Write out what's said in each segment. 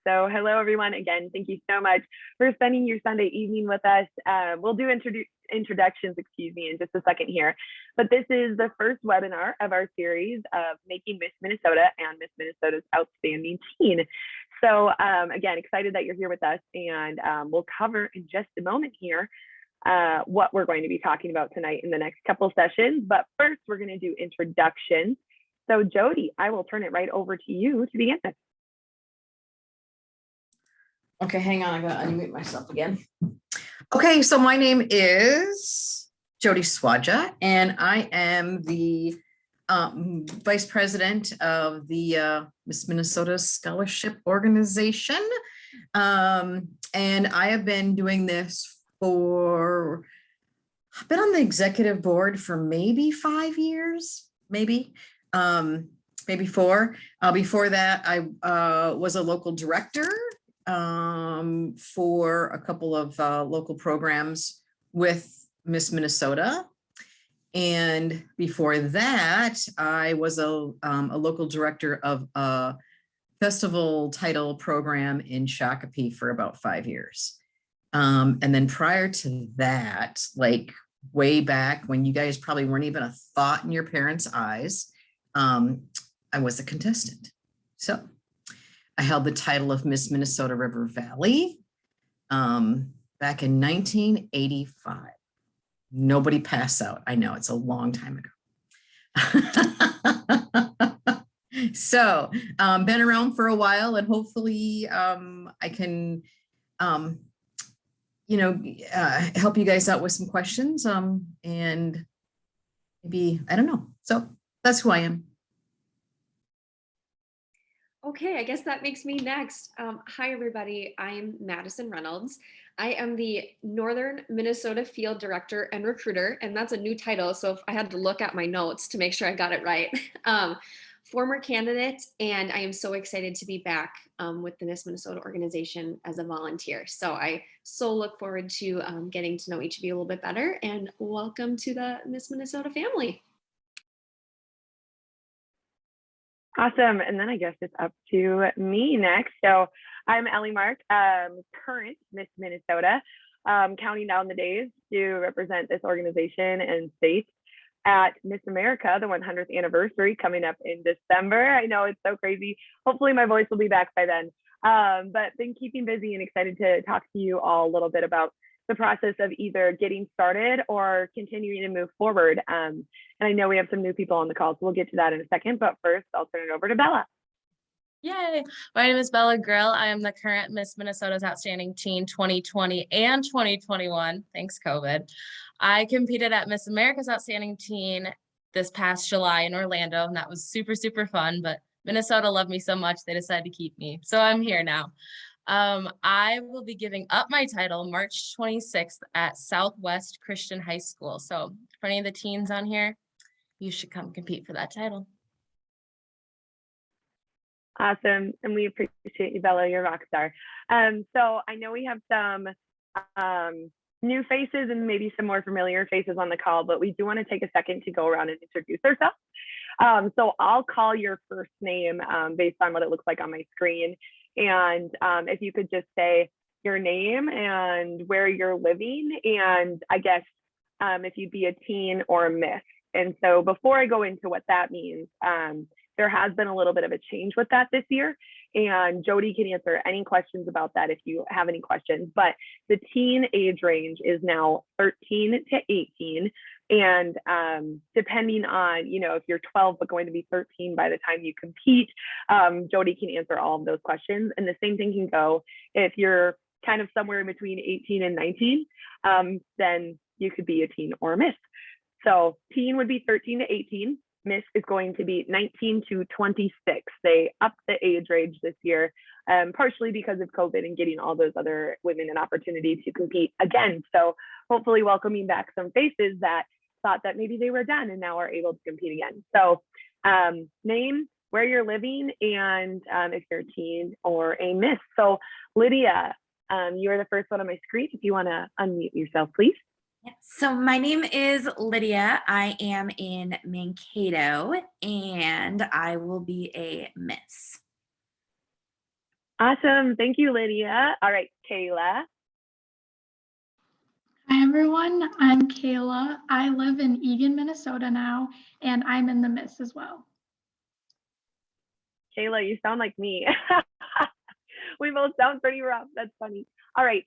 So hello, everyone. Again, thank you so much for spending your Sunday evening with us. We'll do introductions, in just a second here. But this is the first webinar of our series of Making Miss Minnesota and Miss Minnesota's Outstanding Teen. So again, excited that you're here with us, and we'll cover in just a moment here what we're going to be talking about tonight in the next couple sessions. But first, we're going to do introductions. So Jody, I will turn it right over to you to begin. Okay, hang on, I gotta unmute myself again. Okay, so my name is Jody Swaja, and I am the Vice President of the Miss Minnesota Scholarship Organization. And I have been doing this I've been on the executive board for maybe 5 years, maybe 4. Before that, I was a local director for a couple of local programs with Miss Minnesota. And before that, I was a local director of a festival title program in Shakopee for about 5 years. And then prior to that, like way back when you guys probably weren't even a thought in your parents' eyes, I was a contestant. So I held the title of Miss Minnesota River Valley back in 1985. Nobody passed out. I know, it's a long time ago. So been around for a while, and hopefully I can help you guys out with some questions and maybe, I don't know. So that's who I am. Okay, I guess that makes me next. Hi, everybody. I'm Madison Reynolds. I am the Northern Minnesota Field Director and Recruiter, and that's a new title, so if I had to look at my notes to make sure I got it right. Former candidate, and I am so excited to be back with the Miss Minnesota organization as a volunteer. So I so look forward to getting to know each of you a little bit better, and welcome to the Miss Minnesota family. Awesome. And then I guess it's up to me next. So I'm Ellie Mark, current Miss Minnesota, counting down the days to represent this organization and state at Miss America, the 100th anniversary coming up in December. I know, it's so crazy. Hopefully my voice will be back by then. But been keeping busy and excited to talk to you all a little bit about the process of either getting started or continuing to move forward. And I know we have some new people on the call, so we'll get to that in a second. But first, I'll turn it over to Bella. Yay! My name is Bella Grill. I am the current Miss Minnesota's Outstanding Teen 2020 and 2021. Thanks, COVID. I competed at Miss America's Outstanding Teen this past July in Orlando, and that was super, super fun. But Minnesota loved me so much, they decided to keep me. So I'm here now. I will be giving up my title March 26th at Southwest Christian High School. So for any of the teens on here, you should come compete for that title. Awesome. And we appreciate you, Bella. You're a rock star. So I know we have some new faces and maybe some more familiar faces on the call, but we do want to take a second to go around and introduce ourselves. So I'll call your first name based on what it looks like on my screen. And if you could just say your name and where you're living, and I guess if you'd be a teen or a miss. And so before I go into what that means, there has been a little bit of a change with that this year. And Jody can answer any questions about that if you have any questions. But the teen age range is now 13 to 18. And depending on, if you're 12 but going to be 13 by the time you compete, Jody can answer all of those questions. And the same thing can go if you're kind of somewhere in between 18 and 19, then you could be a teen or a miss. So teen would be 13 to 18. Miss is going to be 19 to 26. They upped the age range this year, partially because of COVID and getting all those other women an opportunity to compete again. So hopefully welcoming back some faces that thought that maybe they were done and now are able to compete again. So name, where you're living, and if you're a teen or a miss. So Lydia, you are the first one on my screen. If you want to unmute yourself, please. So my name is Lydia. I am in Mankato, and I will be a miss. Awesome. Thank you, Lydia. All right, Kayla. Hi everyone, I'm Kayla. I live in Eagan, Minnesota now, and I'm in the Miss as well. Kayla, you sound like me. We both sound pretty rough. That's funny. All right,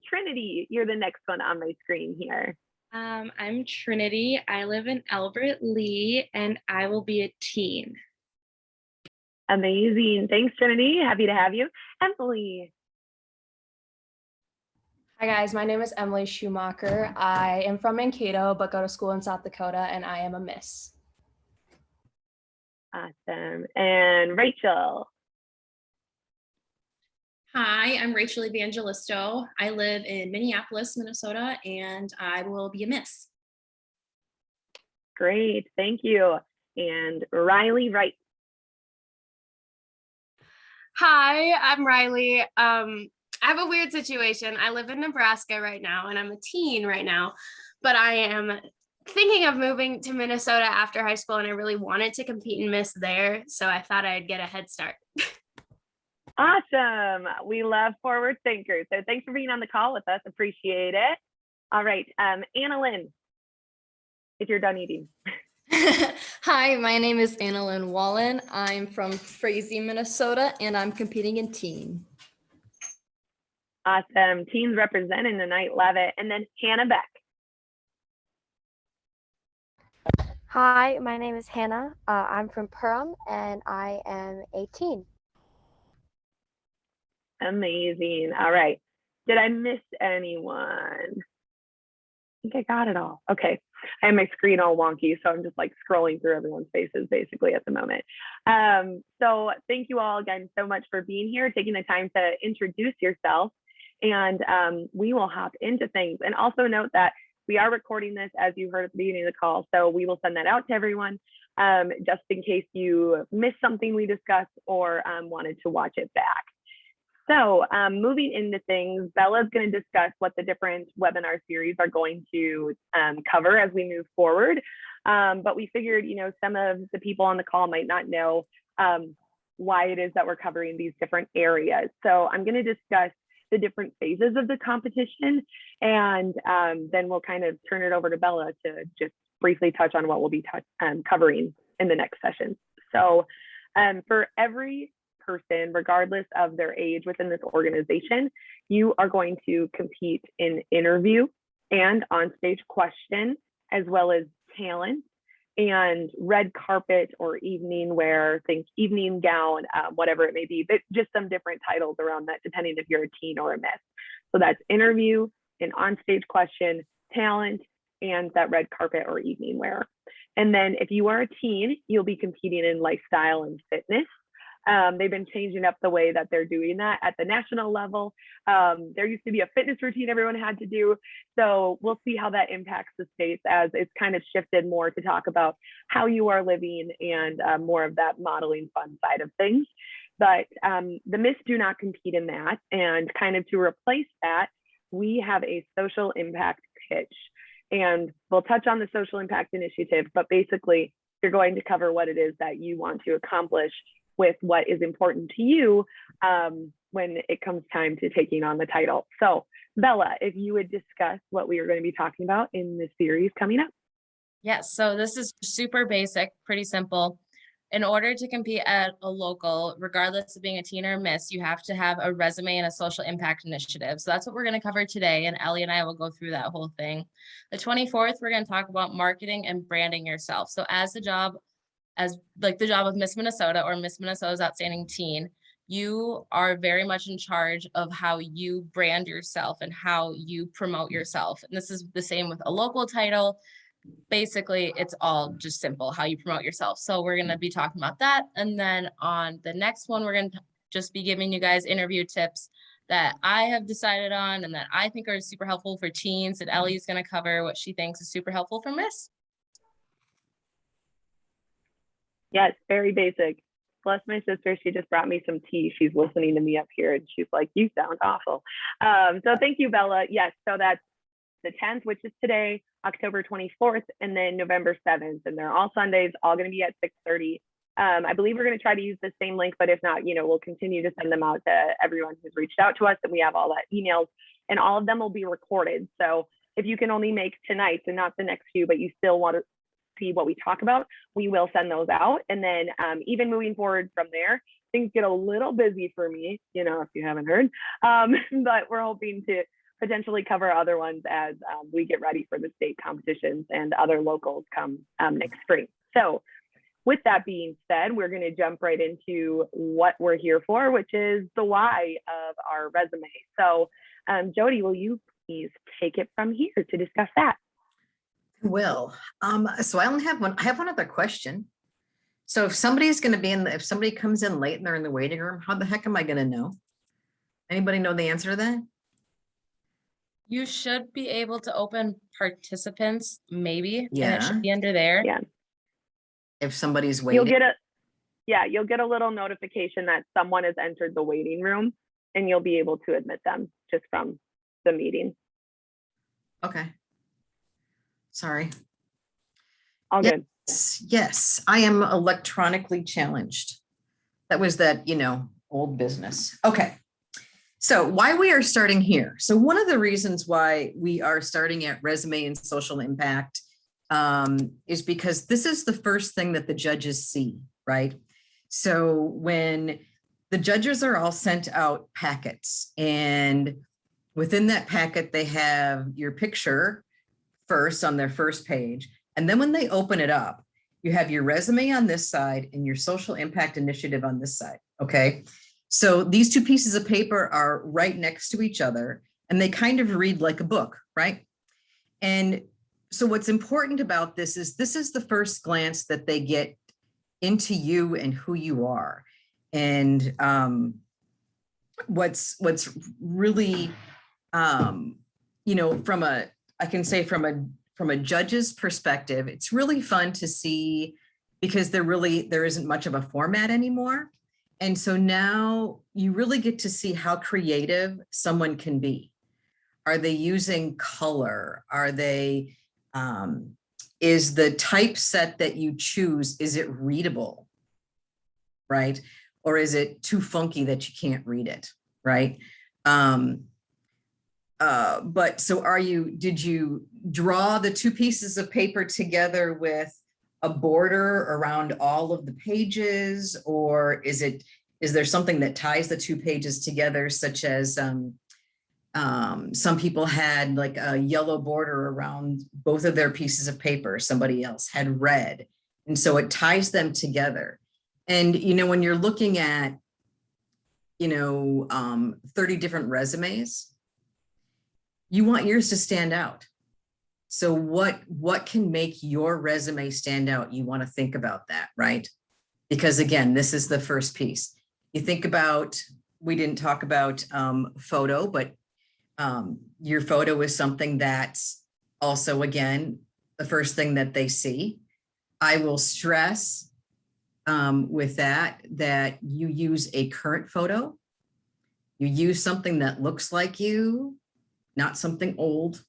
Trinity, you're the next one on my screen here. I'm Trinity. I live in Albert Lee, and I will be a teen. Amazing. Thanks, Trinity. Happy to have you. Emily. Hi guys, my name is Emily Schumacher. I am from Mankato, but go to school in South Dakota, and I am a Miss. Awesome. And Rachel. Hi, I'm Rachel Evangelisto. I live in Minneapolis, Minnesota, and I will be a Miss. Great. Thank you. And Riley Wright. Hi, I'm Riley. I have a weird situation. I live in Nebraska right now, and I'm a teen right now, but I am thinking of moving to Minnesota after high school, and I really wanted to compete in Miss there, so I thought I'd get a head start. Awesome. We love forward thinkers. So thanks for being on the call with us. Appreciate it. All right. Anna Lynn, if you're done eating. Hi, my name is Annalyn Wallen. I'm from Frazee, Minnesota, and I'm competing in teen. Awesome. Teens representing tonight. Love it. And then Hannah Beck. Hi, my name is Hannah. I'm from Perham, and I am 18. Amazing. All right. Did I miss anyone? I think I got it all. Okay. I have my screen all wonky, so I'm just like scrolling through everyone's faces basically at the moment. So thank you all again so much for being here, taking the time to introduce yourself, and we will hop into things. And also note that we are recording this, as you heard at the beginning of the call, so we will send that out to everyone just in case you missed something we discussed or wanted to watch it back. So moving into things, Bella's going to discuss what the different webinar series are going to cover as we move forward. But we figured, you know, some of the people on the call might not know why it is that we're covering these different areas. So I'm going to discuss the different phases of the competition, and then we'll kind of turn it over to Bella to just briefly touch on what we'll be covering in the next session. So for every person, regardless of their age within this organization, you are going to compete in interview and on-stage question, as well as talent and red carpet or evening wear, think evening gown, whatever it may be, but just some different titles around that, depending if you're a teen or a miss. So that's interview, an on-stage question, talent, and that red carpet or evening wear. And then if you are a teen, you'll be competing in lifestyle and fitness. They've been changing up the way that they're doing that at the national level. There used to be a fitness routine everyone had to do. So we'll see how that impacts the states as it's kind of shifted more to talk about how you are living and more of that modeling fun side of things. But the Miss do not compete in that. And kind of to replace that, we have a social impact pitch. And we'll touch on the social impact initiative, but basically you're going to cover what it is that you want to accomplish with what is important to you when it comes time to taking on the title. So Bella, if you would discuss what we are going to be talking about in this series coming up. Yes, so this is super basic, pretty simple. In order to compete at a local, regardless of being a teen or a miss, you have to have a resume and a social impact initiative. So that's what we're going to cover today, and Ellie and I will go through that whole thing. The 24th, we're going to talk about marketing and branding yourself. So as the job of Miss Minnesota or Miss Minnesota's Outstanding Teen, you are very much in charge of how you brand yourself and how you promote yourself. And this is the same with a local title. Basically, it's all just simple, how you promote yourself. So we're going to be talking about that. And then on the next one, we're going to just be giving you guys interview tips that I have decided on and that I think are super helpful for teens. And Ellie's going to cover what she thinks is super helpful for Miss. Yes, very basic. Plus my sister, she just brought me some tea. She's listening to me up here and she's like, you sound awful. So thank you, Bella. Yes, so that's the 10th, which is today, October 24th, and then November 7th. And they're all Sundays, all going to be at 6:30 I believe we're going to try to use the same link, but if not, we'll continue to send them out to everyone who's reached out to us, and we have all that emails, and all of them will be recorded. So if you can only make tonight's and not the next few, but you still want to see what we talk about, we will send those out. And then even moving forward from there, things get a little busy for me, if you haven't heard, but we're hoping to potentially cover other ones as we get ready for the state competitions and other locals come next spring. So with that being said, we're going to jump right into what we're here for, which is the why of our resume. So Jody, will you please take it from here to discuss that? Will. So I only have one. I have one other question. So if somebody's going to be if somebody comes in late and they're in the waiting room, how the heck am I going to know? Anybody know the answer to that? You should be able to open participants, maybe. Yeah. And it should be under there. Yeah. If somebody's waiting. You'll get a little notification that someone has entered the waiting room, and you'll be able to admit them just from the meeting. Okay. Sorry. All good. Yes, I am electronically challenged. That was that, old business. Okay. So why we are starting here. So one of the reasons why we are starting at resume and social impact is because this is the first thing that the judges see, right? So when the judges are all sent out packets, and within that packet, they have your picture first on their first page. And then when they open it up, you have your resume on this side and your social impact initiative on this side, okay? So these two pieces of paper are right next to each other, and they kind of read like a book, right? And so what's important about this is the first glance that they get into you and who you are. And what's really, I can say from a judge's perspective, it's really fun to see, because there isn't much of a format anymore. And so now you really get to see how creative someone can be. Are they using color? Are they, is the typeset that you choose, is it readable, right? Or is it too funky that you can't read it, right? But so did you draw the two pieces of paper together with a border around all of the pages, or is there something that ties the two pages together, such as some people had like a yellow border around both of their pieces of paper, somebody else had red, and so it ties them together. And when you're looking at 30 different resumes, you want yours to stand out. So what can make your resume stand out? You want to think about that, right? Because again, this is the first piece. You think about, we didn't talk about photo, but your photo is something that's also, again, the first thing that they see. I will stress with that you use a current photo. You use something that looks like you, not something old.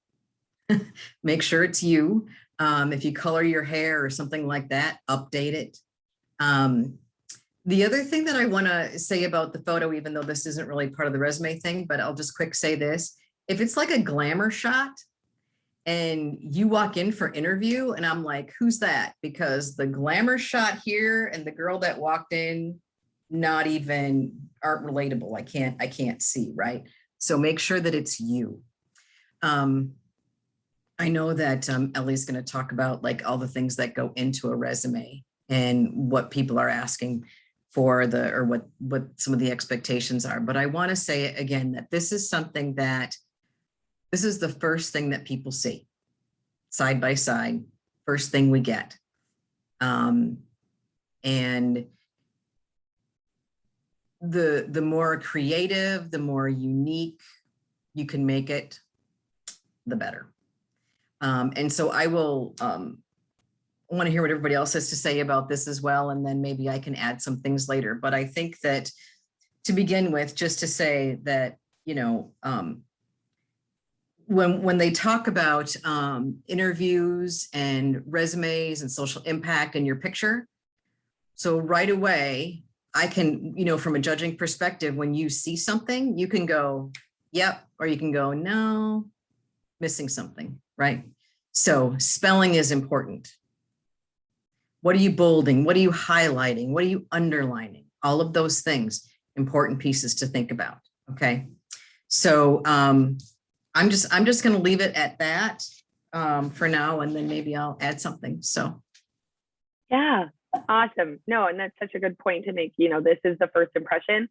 Make sure it's you. If you color your hair or something like that, update it. The other thing that I want to say about the photo, even though this isn't really part of the resume thing, but I'll just quick say this. If it's like a glamour shot and you walk in for interview and I'm like, who's that? Because the glamour shot here and the girl that walked in, aren't relatable. I can't see, right? So make sure that it's you. I know that Ellie's going to talk about like all the things that go into a resume and what people are asking for what some of the expectations are. But I want to say again that this is something that this is the first thing that people see side by side, first thing we get. And the more creative, the more unique you can make it, the better. And so I will want to hear what everybody else has to say about this as well. And then maybe I can add some things later. But I think that to begin with, just to say that, when they talk about interviews and resumes and social impact and your picture, So right away, I can, from a judging perspective, when you see something, you can go, yep, or you can go, no, missing something, right? So spelling is important. What are you bolding? What are you highlighting? What are you underlining? All of those things, important pieces to think about. Okay. So I'm just going to leave it at that for now, and then maybe I'll add something. So. Yeah, awesome. No, and that's such a good point to make. This is the first impression.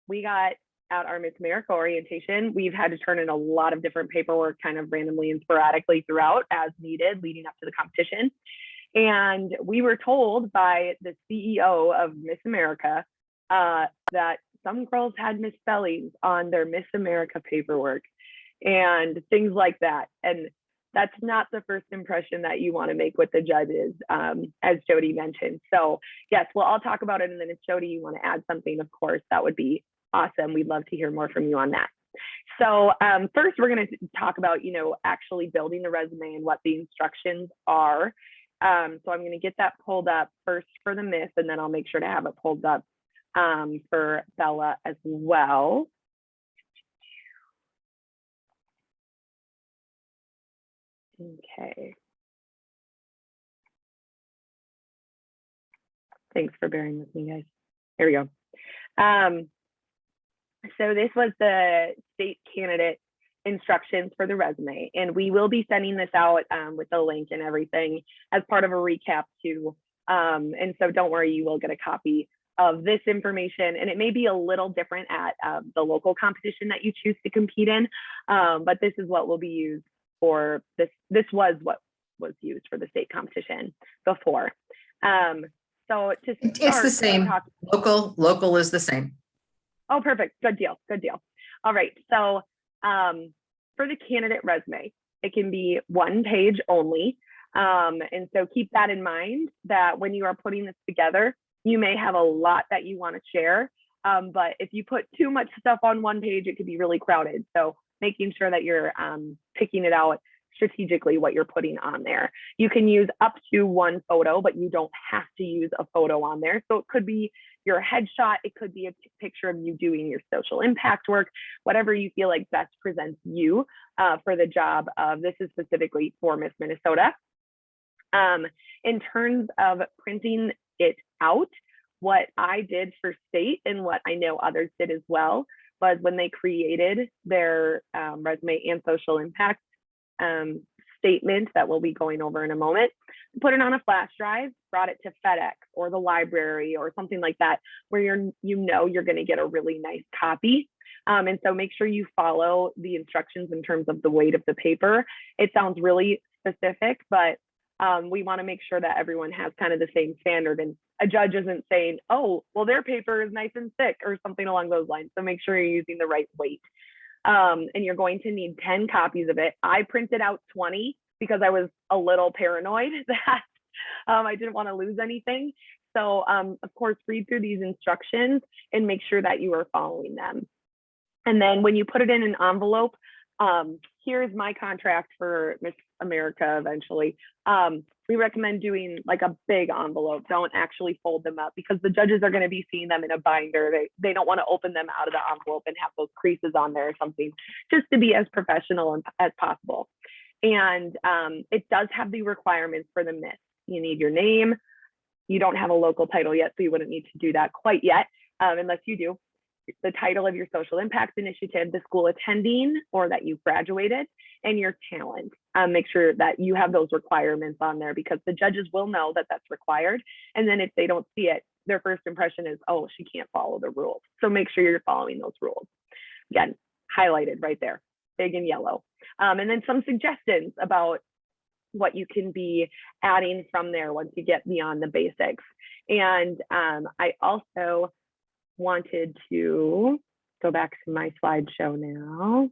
We got at our Miss America orientation, we've had to turn in a lot of different paperwork kind of randomly and sporadically throughout as needed leading up to the competition. And we were told by the CEO of Miss America that some girls had misspellings on their Miss America paperwork and things like that. And that's not the first impression that you want to make with the judges, as Jody mentioned. So yes, well, I'll talk about it. And then if Jody, you want to add something, of course, that would be awesome. We'd love to hear more from you on that. So first, we're going to talk about, actually building the resume and what the instructions are. So I'm going to get that pulled up first for the Miss, and then I'll make sure to have it pulled up for Bella as well. Okay. Thanks for bearing with me, guys. Here we go. So this was the state candidate instructions for the resume, and we will be sending this out with the link and everything as part of a recap too. And so don't worry, you will get a copy of this information, and it may be a little different at the local competition that you choose to compete in, but this is what will be used for this. This was what was used for the state competition before. So to start, it's the same. Local is the same. Oh, perfect. Good deal. Good deal. All right. So for the candidate resume, it can be one page only. And so keep that in mind that when you are putting this together, you may have a lot that you want to share. But if you put too much stuff on one page, it could be really crowded. So making sure that you're picking it out strategically what you're putting on there. You can use up to one photo, but you don't have to use a photo on there. So it could be your headshot, it could be a picture of you doing your social impact work, whatever you feel like best presents you for the job of. This is specifically for Miss Minnesota. In terms of printing it out, what I did for state and what I know others did as well was when they created their resume and social impact statement that we'll be going over in a moment, put it on a flash drive, brought it to FedEx or the library or something like that, where you're going to get a really nice copy. And so make sure you follow the instructions in terms of the weight of the paper. It sounds really specific, but we want to make sure that everyone has kind of the same standard, and a judge isn't saying, oh, well, their paper is nice and thick or something along those lines. So make sure you're using the right weight. And you're going to need 10 copies of it. I printed out 20 because I was a little paranoid that I didn't want to lose anything. So of course, read through these instructions and make sure that you are following them. And then when you put it in an envelope, here's my contract for Miss America eventually. We recommend doing like a big envelope. Don't actually fold them up because the judges are going to be seeing them in a binder. They don't want to open them out of the envelope and have those creases on there or something, just to be as professional as possible. And it does have the requirements for the Miss. You need your name. You don't have a local title yet, so you wouldn't need to do that quite yet, unless you do. The title of your social impact initiative, the school attending or that you graduated, and your talent. Make sure that you have those requirements on there because the judges will know that that's required. And then if they don't see it, their first impression is, oh, she can't follow the rules. So make sure you're following those rules. Again, highlighted right there, big and yellow. And then some suggestions about what you can be adding from there once you get beyond the basics. And I also wanted to go back to my slideshow now.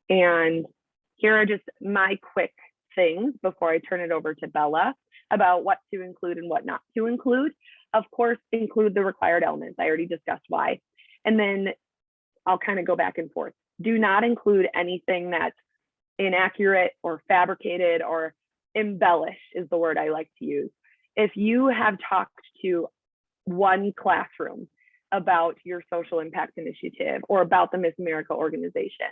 And here are just my quick things before I turn it over to Bella about what to include and what not to include. Of course, include the required elements. I already discussed why. And then I'll kind of go back and forth. Do not include anything that's inaccurate or fabricated or embellish is the word I like to use. If you have talked to one classroom about your social impact initiative or about the Miss America organization,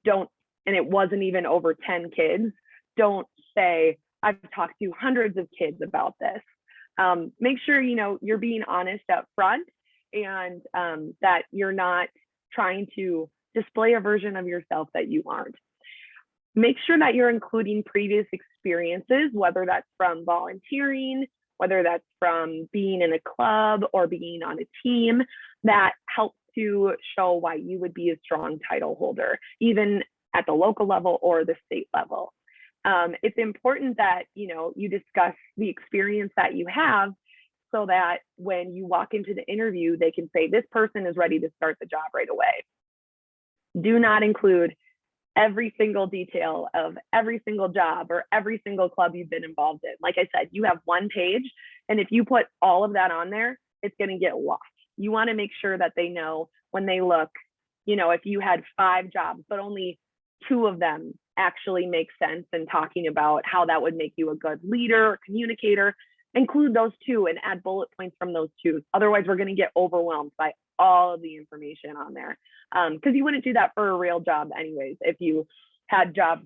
and it wasn't even over 10 kids, don't say, I've talked to hundreds of kids about this. Make sure, you're being honest up front, and that you're not trying to display a version of yourself that you aren't. Make sure that you're including previous experiences, whether that's from volunteering, whether that's from being in a club or being on a team, that helps to show why you would be a strong title holder, even at the local level or the state level. It's important that you discuss the experience that you have, so that when you walk into the interview, they can say, this person is ready to start the job right away. Do not include every single detail of every single job or every single club you've been involved in. Like I said, you have one page, and if you put all of that on there, it's going to get lost. You want to make sure that they know when they look, if you had 5 jobs, but only 2 of them actually make sense, and talking about how that would make you a good leader or communicator, include those 2 and add bullet points from those 2. Otherwise, we're going to get overwhelmed by all of the information on there, because you wouldn't do that for a real job anyways. If you had jobs,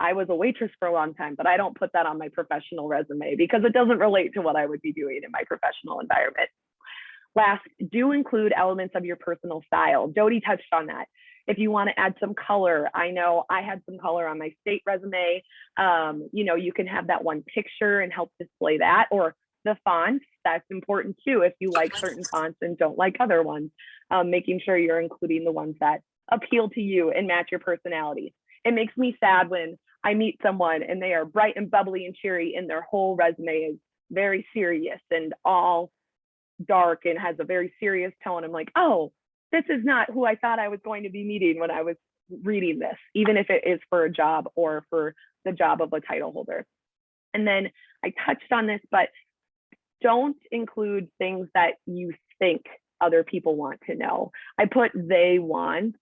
I was a waitress for a long time, but I don't put that on my professional resume because it doesn't relate to what I would be doing in my professional environment. Last, do include elements of your personal style. Jody touched on that. If you want to add some color, I know I had some color on my state resume. You can have that one picture and help display that, or the fonts. That's important too. If you like certain fonts and don't like other ones, making sure you're including the ones that appeal to you and match your personality. It makes me sad when I meet someone and they are bright and bubbly and cheery, and their whole resume is very serious and all dark and has a very serious tone. I'm like, oh, this is not who I thought I was going to be meeting when I was reading this, even if it is for a job or for the job of a title holder. And then I touched on this, but don't include things that you think other people want to know. I put they want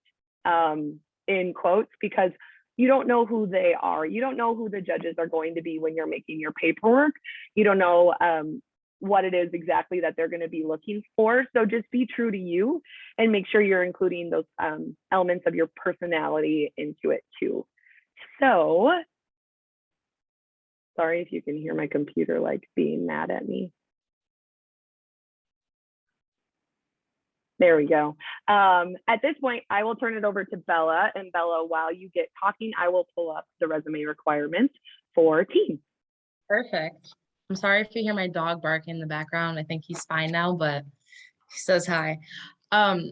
in quotes because you don't know who they are. You don't know who the judges are going to be when you're making your paperwork. You don't know what it is exactly that they're going to be looking for. So just be true to you and make sure you're including those elements of your personality into it too. So, sorry if you can hear my computer like being mad at me. There we go. At this point, I will turn it over to Bella. And Bella, while you get talking, I will pull up the resume requirements for teens. Perfect. I'm sorry if you hear my dog barking in the background. I think he's fine now, but he says hi.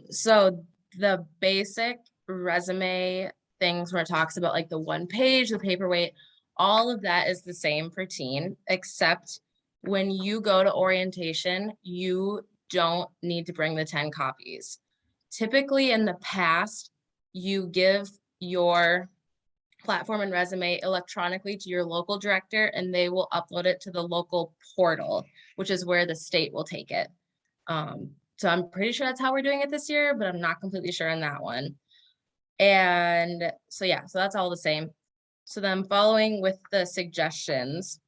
So the basic resume things where it talks about like the one page, the paperweight, all of that is the same for teen, except when you go to orientation, you don't need to bring the 10 copies. Typically in the past, you give your platform and resume electronically to your local director, and they will upload it to the local portal, which is where the state will take it. So I'm pretty sure that's how we're doing it this year, but I'm not completely sure on that one. And so, yeah, so that's all the same. So then following with the suggestions,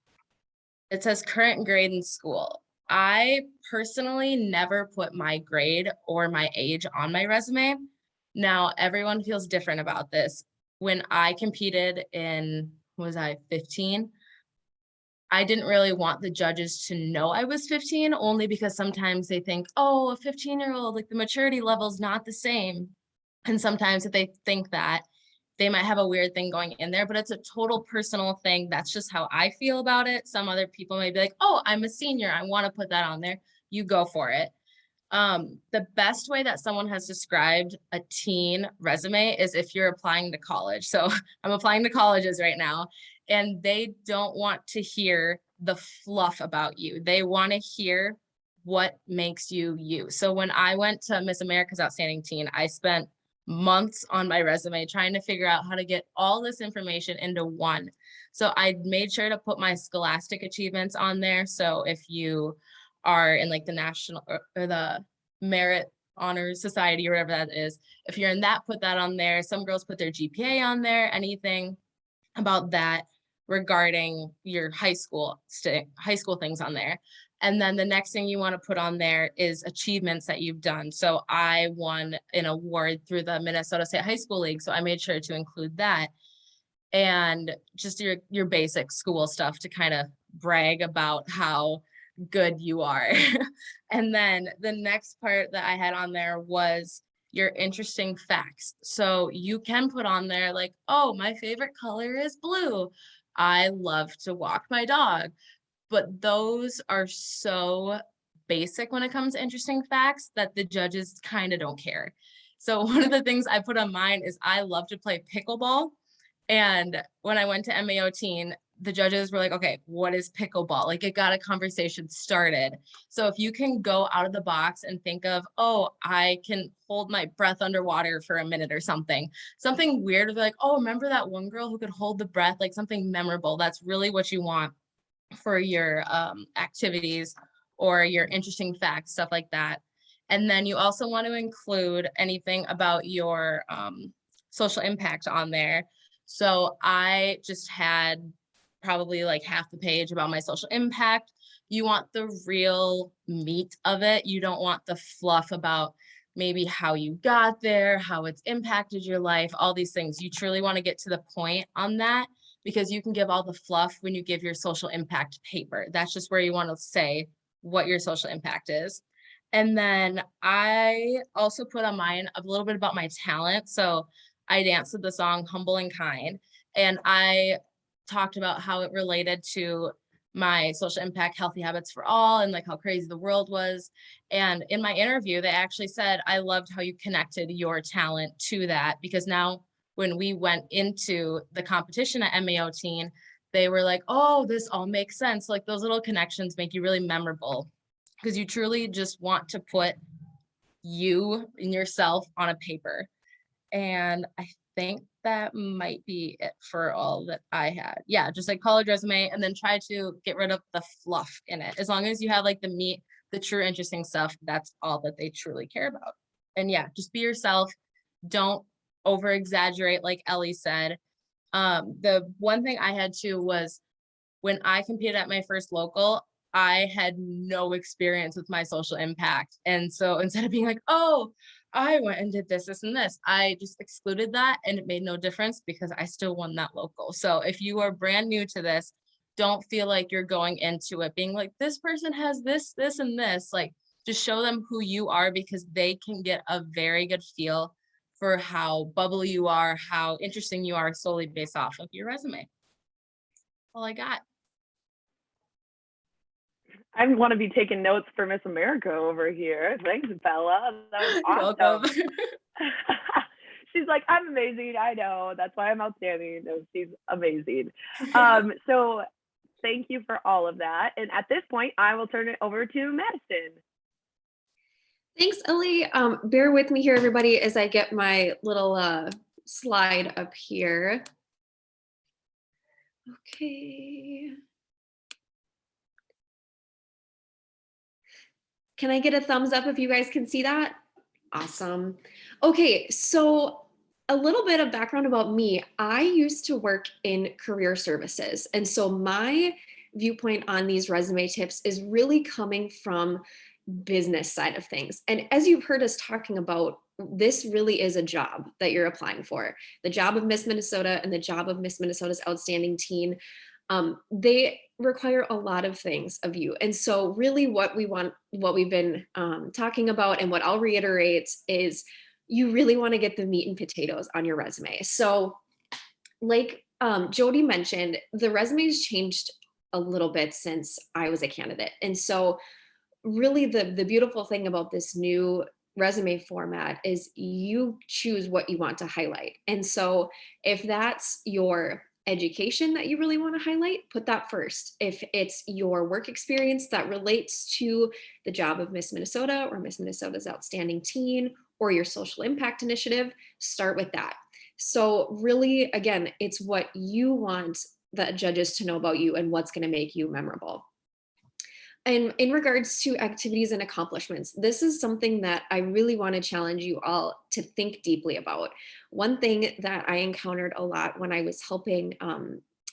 it says current grade in school. I personally never put my grade or my age on my resume. Now, everyone feels different about this. When I competed in, was I 15? I didn't really want the judges to know I was 15, only because sometimes they think, oh, a 15-year-old, like the maturity level is not the same. And sometimes if they think that, they might have a weird thing going in there, but it's a total personal thing. That's just how I feel about it. Some other people may be like, oh, I'm a senior, I want to put that on there. You go for it. The best way that someone has described a teen resume is if you're applying to college. So I'm applying to colleges right now, and they don't want to hear the fluff about you. They want to hear what makes you you. So when I went to Miss America's Outstanding Teen, I spent months on my resume trying to figure out how to get all this information into one. So I made sure to put my Scholastic Achievements on there. So if you are in like the national or the Merit Honors Society or whatever that is, if you're in that, put that on there. Some girls put their GPA on there, anything about that. regarding your high school things on there. And then the next thing you want to put on there is achievements that you've done. So I won an award through the Minnesota State High School League, so I made sure to include that. And just your basic school stuff to kind of brag about how good you are. And then the next part that I had on there was your interesting facts. So you can put on there like, oh, my favorite color is blue. I love to walk my dog. But those are so basic when it comes to interesting facts that the judges kind of don't care. So one of the things I put on mine is I love to play pickleball. And when I went to MAO teen, the judges were like, okay, what is pickleball? Like it got a conversation started. So if you can go out of the box and think of, oh, I can hold my breath underwater for a minute or something weird, like, oh, remember that one girl who could hold the breath, like something memorable. That's really what you want for your activities or your interesting facts, stuff like that. And then you also want to include anything about your social impact on there. So I just had probably like half the page about my social impact. You want the real meat of it. You don't want the fluff about maybe how you got there, how it's impacted your life, all these things. You truly want to get to the point on that, because you can give all the fluff when you give your social impact paper. That's just where you want to say what your social impact is. And then I also put on mine a little bit about my talent. So I danced with the song Humble and Kind, and I talked about how it related to my social impact, Healthy Habits for All, and like how crazy the world was. And in my interview, they actually said, I loved how you connected your talent to that, because now when we went into the competition at MAO teen, they were like, oh, this all makes sense. Like those little connections make you really memorable, because you truly just want to put you and yourself on a paper. And I think that might be it for all that I had. Yeah, just like college resume, and then try to get rid of the fluff in it. As long as you have like the meat, the true interesting stuff, that's all that they truly care about. And yeah, just be yourself. Don't over exaggerate, like Ellie said. The one thing I had too was when I competed at my first local, I had no experience with my social impact. And so instead of being like, oh, I went and did this, this, and this, I just excluded that, and it made no difference because I still won that local. So if you are brand new to this, don't feel like you're going into it being like, this person has this, this, and this. Like, just show them who you are, because they can get a very good feel for how bubbly you are, how interesting you are, solely based off of your resume. That's all I got. I want to be taking notes for Miss America over here. Thanks, Bella. That was awesome. Welcome. She's like, I'm amazing. I know. That's why I'm outstanding. No, she's amazing. So thank you for all of that. And at this point, I will turn it over to Madison. Thanks, Ellie. Bear with me here, everybody, as I get my little slide up here. Okay. Can I get a thumbs up if you guys can see that? Awesome. Okay, so a little bit of background about me. I used to work in career services. And so my viewpoint on these resume tips is really coming from business side of things. And as you've heard us talking about, this really is a job that you're applying for. The job of Miss Minnesota and the job of Miss Minnesota's Outstanding Teen, they require a lot of things of you. And so really what we want, what we've been talking about, and what I'll reiterate is you really want to get the meat and potatoes on your resume. So like Jody mentioned, the resume's changed a little bit since I was a candidate. And so really the beautiful thing about this new resume format is you choose what you want to highlight. And so if that's your education that you really want to highlight, put that first. If it's your work experience that relates to the job of Miss Minnesota or Miss Minnesota's Outstanding Teen or your social impact initiative, start with that. So really, again, it's what you want the judges to know about you and what's going to make you memorable. And in regards to activities and accomplishments, this is something that I really want to challenge you all to think deeply about. One thing that I encountered a lot when I was helping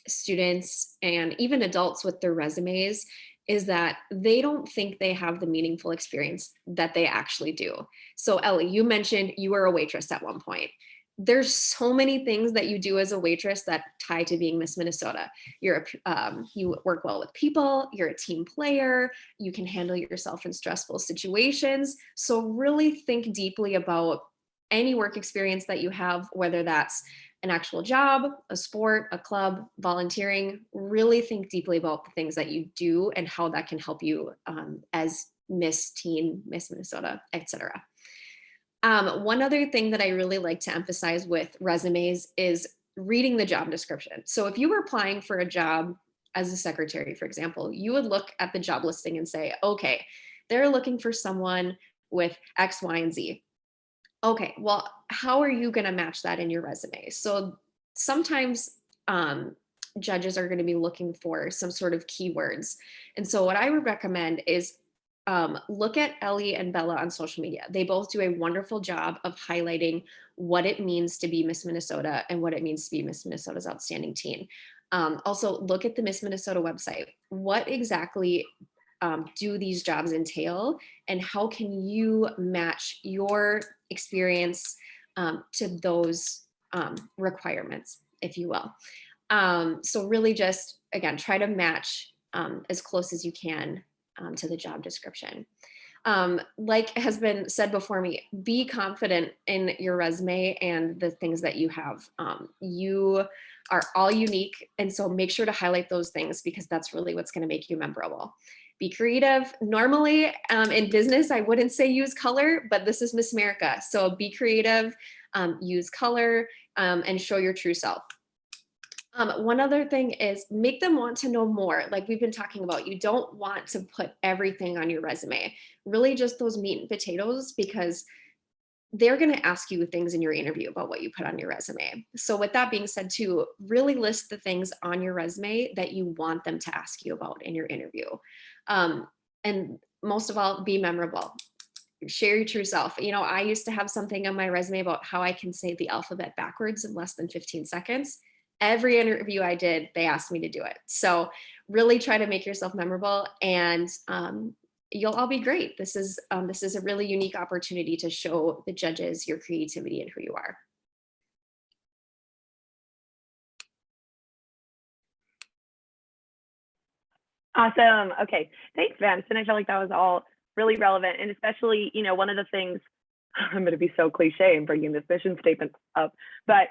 students and even adults with their resumes is that they don't think they have the meaningful experience that they actually do. So Ellie, you mentioned you were a waitress at one point. There's so many things that you do as a waitress that tie to being Miss Minnesota. You work well with people, you're a team player, you can handle yourself in stressful situations. So really think deeply about any work experience that you have, whether that's an actual job, a sport, a club, volunteering. Really think deeply about the things that you do and how that can help you as Miss Teen, Miss Minnesota, etc. One other thing that I really like to emphasize with resumes is reading the job description. So if you were applying for a job as a secretary, for example, you would look at the job listing and say, okay, they're looking for someone with X, Y, and Z. Okay, well, how are you going to match that in your resume? So sometimes judges are going to be looking for some sort of keywords. And so what I would recommend is look at Ellie and Bella on social media. They both do a wonderful job of highlighting what it means to be Miss Minnesota and what it means to be Miss Minnesota's Outstanding Teen. Also, look at the Miss Minnesota website. What exactly do these jobs entail, and how can you match your experience to those requirements, if you will. So really just, again, try to match as close as you can to the job description. Like has been said before me, be confident in your resume and the things that you have. You are all unique, and so make sure to highlight those things because that's really what's going to make you memorable. Be creative. Normally in business, I wouldn't say use color, but this is Miss America. So be creative, use color, and show your true self. One other thing is make them want to know more. Like we've been talking about, you don't want to put everything on your resume, really just those meat and potatoes, because they're going to ask you things in your interview about what you put on your resume. So with that being said too, really list the things on your resume that you want them to ask you about in your interview. And most of all, be memorable. Share your true self. You know, I used to have something on my resume about how I can say the alphabet backwards in less than 15 seconds. Every interview I did, they asked me to do it. So really try to make yourself memorable, and you'll all be great. This is a really unique opportunity to show the judges your creativity and who you are. Awesome. Okay. Thanks, Madison. I feel like that was all really relevant. And especially, you know, one of the things, I'm going to be so cliche and bringing this mission statement up, but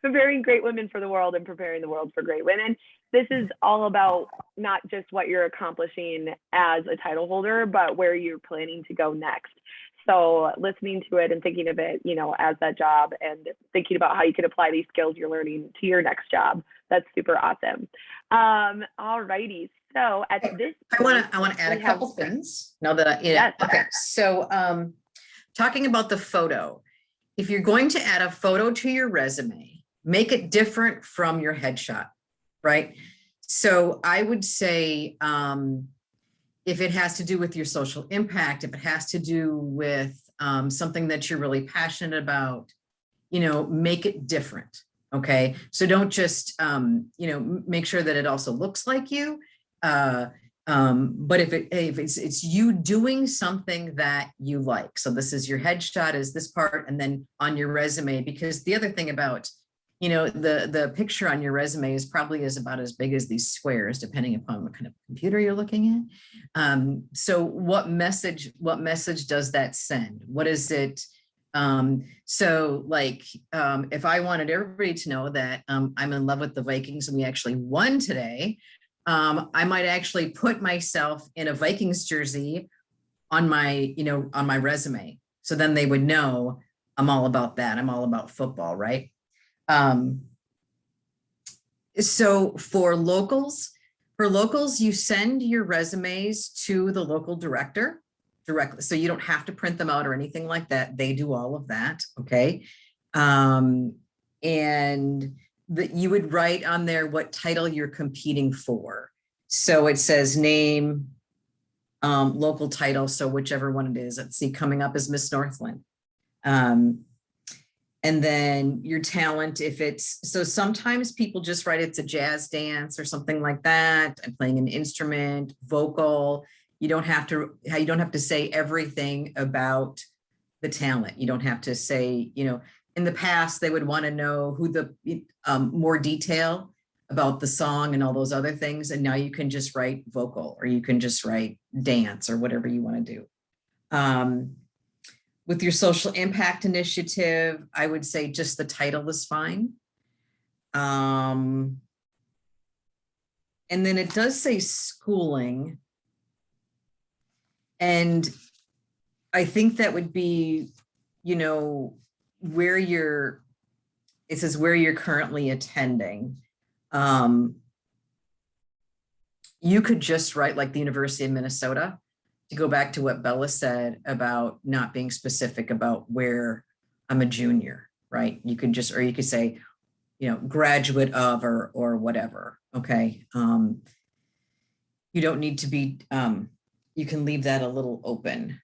preparing great women for the world and preparing the world for great women. This is all about not just what you're accomplishing as a title holder, but where you're planning to go next. So listening to it and thinking of it, you know, as that job and thinking about how you can apply these skills you're learning to your next job. That's super awesome. All righty. So at this point, I want to add a couple things now that yes. Okay. So talking about the photo, if you're going to add a photo to your resume, make it different from your headshot, right? So I would say, if it has to do with your social impact, if it has to do with something that you're really passionate about, you know, make it different. Okay. So don't just, you know, make sure that it also looks like you. But if it's you doing something that you like. So this is your headshot is this part, and then on your resume, because the other thing about, you know, the picture on your resume is probably about as big as these squares, depending upon what kind of computer you're looking at. So what message does that send? What is it? So like, if I wanted everybody to know that I'm in love with the Vikings and we actually won today, I might actually put myself in a Vikings jersey on my, you know, on my resume. So then they would know I'm all about that. I'm all about football, right? So for locals, you send your resumes to the local director directly. So you don't have to print them out or anything like that. They do all of that. Okay. And that you would write on there what title you're competing for. So it says name, local title. So whichever one it is, let's see, coming up is Miss Northland. And then your talent, if it's, so sometimes people just write it's a jazz dance or something like that. I'm playing an instrument, vocal. You don't have to say everything about the talent. You don't have to say, in the past, they would want to know who the more detail about the song and all those other things. And now you can just write vocal, or you can just write dance, or whatever you want to do. With your social impact initiative, I would say just the title is fine. And then it does say schooling. And I think that would be, where it says where you're currently attending. You could just write like the University of Minnesota, to go back to what Bella said about not being specific about where I'm a junior, right? You could just, or you could say, graduate of, or whatever. Okay. You don't need to be, you can leave that a little open.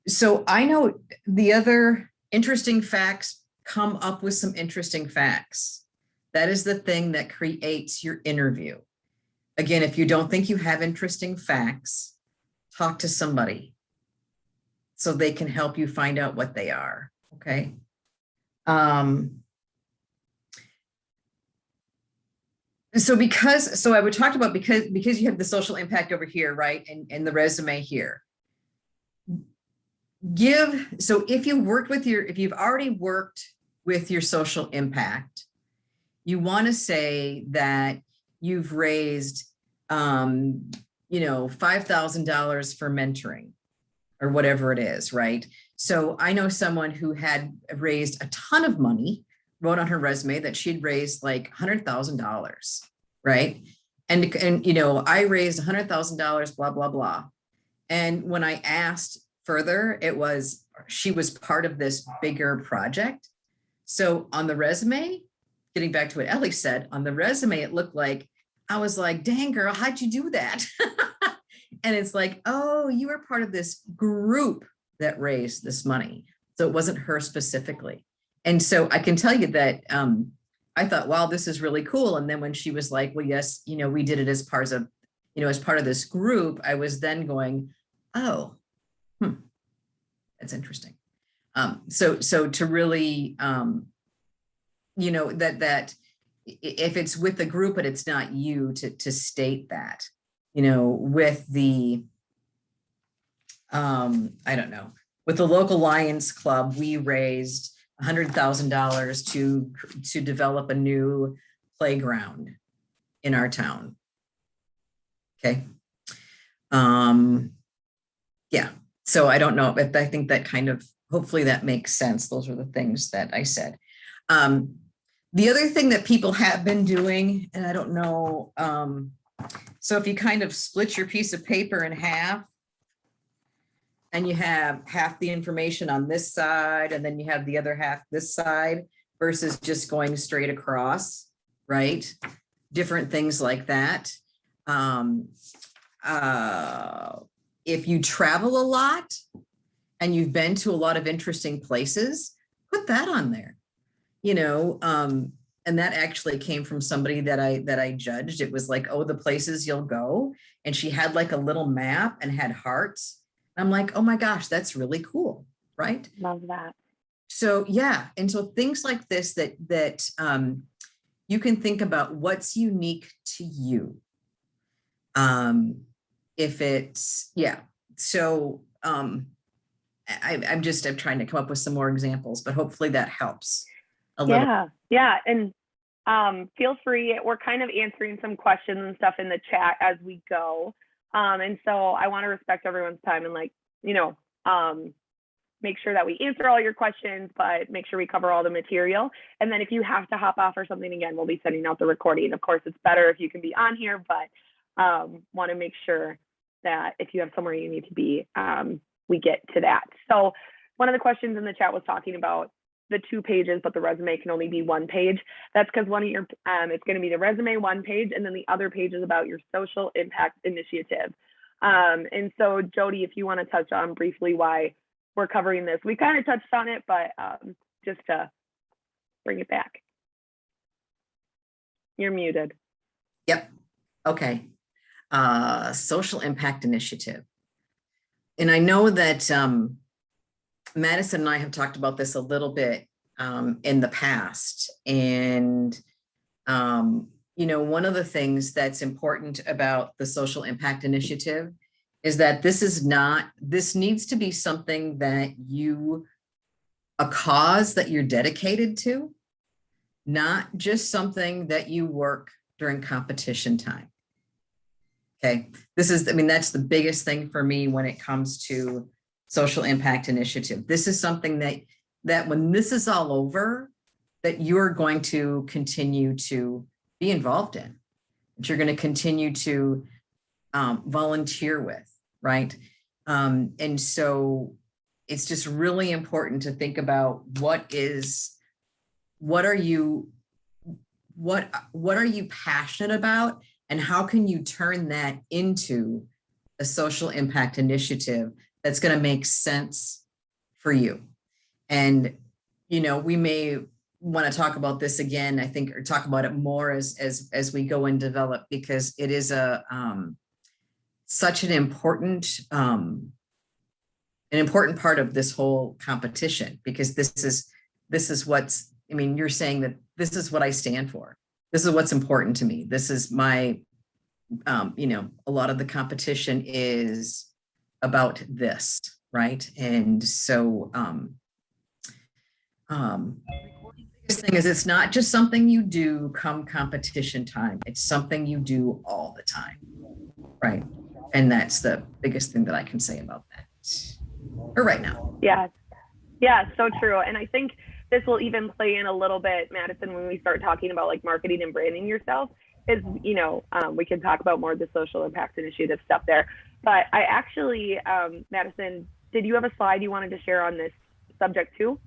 So I know the other interesting facts come up with some interesting facts. That is the thing that creates your interview. Again, if you don't think you have interesting facts, talk to somebody so they can help you find out what they are. Okay. So I would talk about, because you have the social impact over here, right? And the resume here. So if you've already worked with your social impact, you want to say that you've raised, $5,000 for mentoring or whatever it is, right? So I know someone who had raised a ton of money, wrote on her resume that she'd raised like $100,000, right? And I raised $100,000, blah, blah, blah. And when I asked further, she was part of this bigger project. So on the resume, getting back to what Ellie said, on the resume, it looked like, I was like, dang girl, how'd you do that? And it's like, oh, you were part of this group that raised this money. So it wasn't her specifically. And so I can tell you that I thought, wow, this is really cool. And then when she was like, well, yes, we did it as part of this group, I was then going, oh, that's interesting. So to really, that if it's with the group, but it's not you, to state that, with the, I don't know, with the local Lions Club, we raised $100,000 to develop a new playground in our town. Okay. Yeah. So I don't know, but I think that hopefully that makes sense. Those are the things that I said. The other thing that people have been doing, and I don't know, so if you kind of split your piece of paper in half, and you have half the information on this side, and then you have the other half this side, versus just going straight across, right? Different things like that. If you travel a lot and you've been to a lot of interesting places, put that on there, and that actually came from somebody that I judged. It was like, oh, the places you'll go. And she had like a little map and had hearts. I'm like, oh my gosh, that's really cool. Right. Love that. So, yeah. And so things like this that you can think about what's unique to you. If it's, yeah. So I'm trying to come up with some more examples, but hopefully that helps a little. Yeah. And feel free, we're kind of answering some questions and stuff in the chat as we go. And so I want to respect everyone's time and make sure that we answer all your questions, but make sure we cover all the material. And then if you have to hop off or something, again, we'll be sending out the recording. Of course, it's better if you can be on here, but want to make sure that if you have somewhere you need to be, we get to that. So one of the questions in the chat was talking about the 2 pages, but the resume can only be 1 page. That's because one of your, it's going to be the resume 1 page, and then the other page is about your social impact initiative. And so Jody, if you want to touch on briefly why we're covering this. We kind of touched on it, but just to bring it back. You're muted. Yep. Okay. Social impact initiative. And I know that Madison and I have talked about this a little bit in the past. And, you know, one of the things that's important about the social impact initiative is that this needs to be something that a cause that you're dedicated to, not just something that you work during competition time. Okay, that's the biggest thing for me when it comes to social impact initiative. This is something that when this is all over, that you're going to continue to be involved in, that you're going to continue to volunteer with, right? And so it's just really important to think about what are you passionate about, and how can you turn that into a social impact initiative that's going to make sense for you. And, you know, we may want to talk about this again, I think, or talk about it more as we go and develop, because it is such an important part of this whole competition, because this is what's, I mean, you're saying that this is what I stand for. This is what's important to me. This is my, you know, a lot of the competition is about this, right? And so, the biggest thing is it's not just something you do come competition time. It's something you do all the time, right? And that's the biggest thing that I can say about that for right now. Yeah, so true. And I think this will even play in a little bit, Madison, when we start talking about like marketing and branding yourself, is, you know, we can talk about more of the social impact initiative stuff there. But I actually, Madison, did you have a slide you wanted to share on this subject too?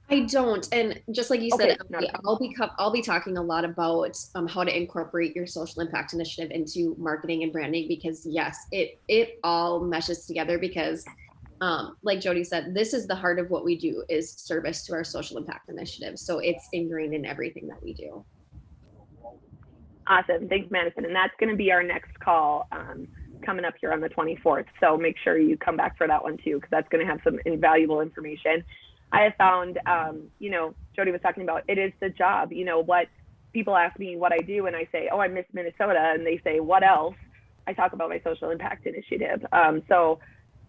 I don't, and just like you said, Okay, I'll be talking a lot about how to incorporate your social impact initiative into marketing and branding, because yes, it all meshes together, because like Jody said, this is the heart of what we do, is service to our social impact initiative. So it's ingrained in everything that we do. Awesome, thanks, Madison. And that's going to be our next call coming up here on the 24th. So make sure you come back for that one too, because that's going to have some invaluable information. I have found, you know, Jody was talking about, it is the job, you know, what people ask me what I do, and I say, oh, I'm Miss Minnesota, and they say, what else? I talk about my social impact initiative. So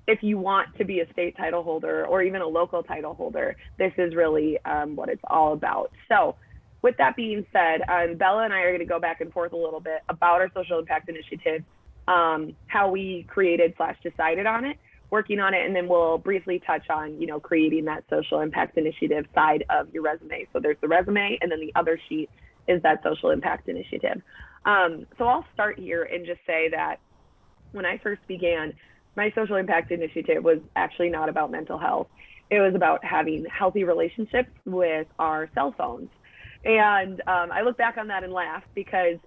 if you want to be a state title holder or even a local title holder, this is really what it's all about. So with that being said, Bella and I are going to go back and forth a little bit about our social impact initiative, how we created / decided on it, working on it, and then we'll briefly touch on, you know, creating that social impact initiative side of your resume. So there's the resume, and then the other sheet is that social impact initiative. So I'll start here and just say that when I first began, my social impact initiative was actually not about mental health. It was about having healthy relationships with our cell phones. And I look back on that and laugh, because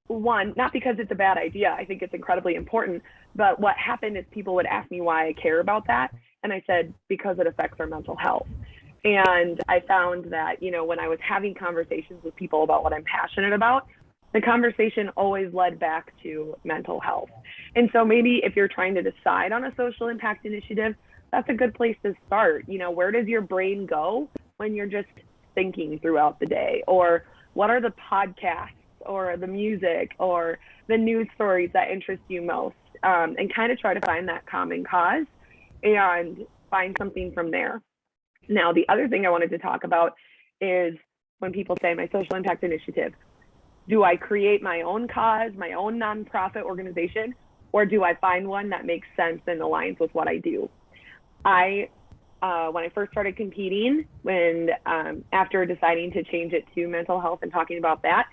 one, not because it's a bad idea, I think it's incredibly important, but what happened is people would ask me why I care about that. And I said, because it affects our mental health. And I found that, you know, when I was having conversations with people about what I'm passionate about, the conversation always led back to mental health. And so maybe if you're trying to decide on a social impact initiative, that's a good place to start. You know, where does your brain go when you're just thinking throughout the day? Or what are the podcasts or the music or the news stories that interest you most? And kind of try to find that common cause and find something from there. Now, the other thing I wanted to talk about is when people say my social impact initiative, do I create my own cause, my own nonprofit organization, or do I find one that makes sense and aligns with what I do? When I first started competing, after deciding to change it to mental health and talking about that,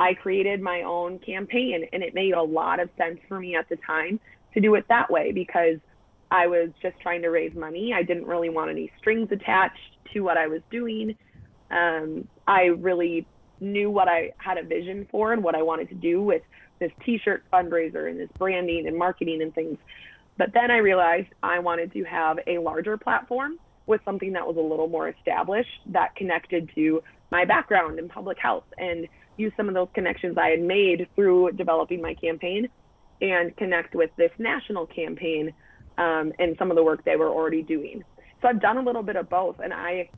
I created my own campaign, and it made a lot of sense for me at the time to do it that way, because I was just trying to raise money. I didn't really want any strings attached to what I was doing. I really knew what I had a vision for and what I wanted to do with this t-shirt fundraiser and this branding and marketing and things. But then I realized I wanted to have a larger platform with something that was a little more established that connected to my background in public health and use some of those connections I had made through developing my campaign and connect with this national campaign and some of the work they were already doing. So I've done a little bit of both, and I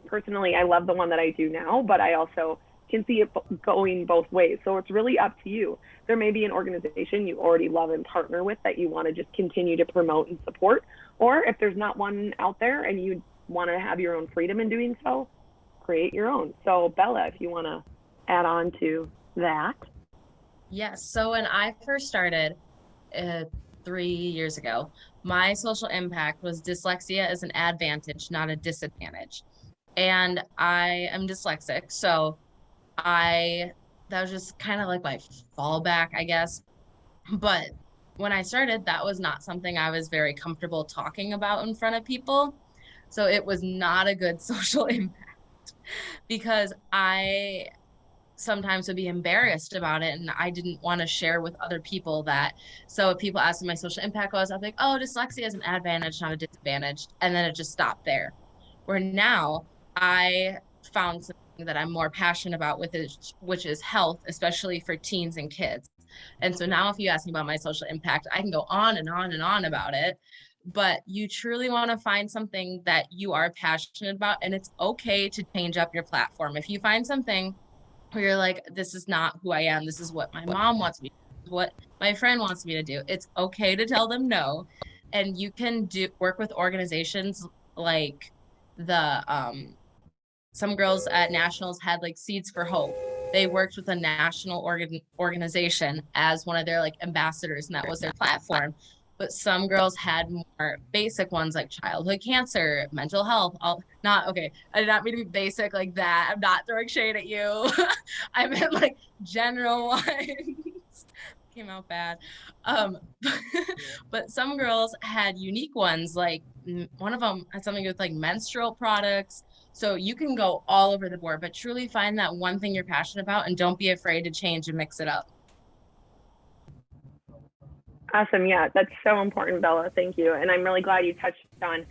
personally, I love the one that I do now, but I also can see it going both ways. So it's really up to you. There may be an organization you already love and partner with that you want to just continue to promote and support. Or if there's not one out there and you want to have your own freedom in doing so, create your own. So Bella, if you want to add on to that. Yes. So when I first started 3 years ago, my social impact was dyslexia is an advantage, not a disadvantage. And I am dyslexic, so that was just kind of like my fallback, I guess. But when I started, that was not something I was very comfortable talking about in front of people. So it was not a good social impact because I sometimes would be embarrassed about it and I didn't want to share with other people that. So if people asked me my social impact was, I'd be like, oh, dyslexia is an advantage, not a disadvantage. And then it just stopped there. Where now I found something that I'm more passionate about with it, which is health, especially for teens and kids. And so now if you ask me about my social impact, I can go on and on and on about it. But you truly want to find something that you are passionate about, and it's okay to change up your platform. If you find something where you're like, this is not who I am, this is what my mom wants me to do, what my friend wants me to do, it's okay to tell them no. And you can work with organizations like some girls at nationals had like Seeds for Hope. They worked with a national organization as one of their like ambassadors, and that was their platform. But some girls had more basic ones like childhood cancer, mental health. I did not mean to be basic like that. I'm not throwing shade at you. I meant like general ones. Came out bad. But some girls had unique ones, like one of them had something with like menstrual products. So you can go all over the board, but truly find that one thing you're passionate about and don't be afraid to change and mix it up. Awesome. Yeah, that's so important, Bella. Thank you. And I'm really glad you touched on,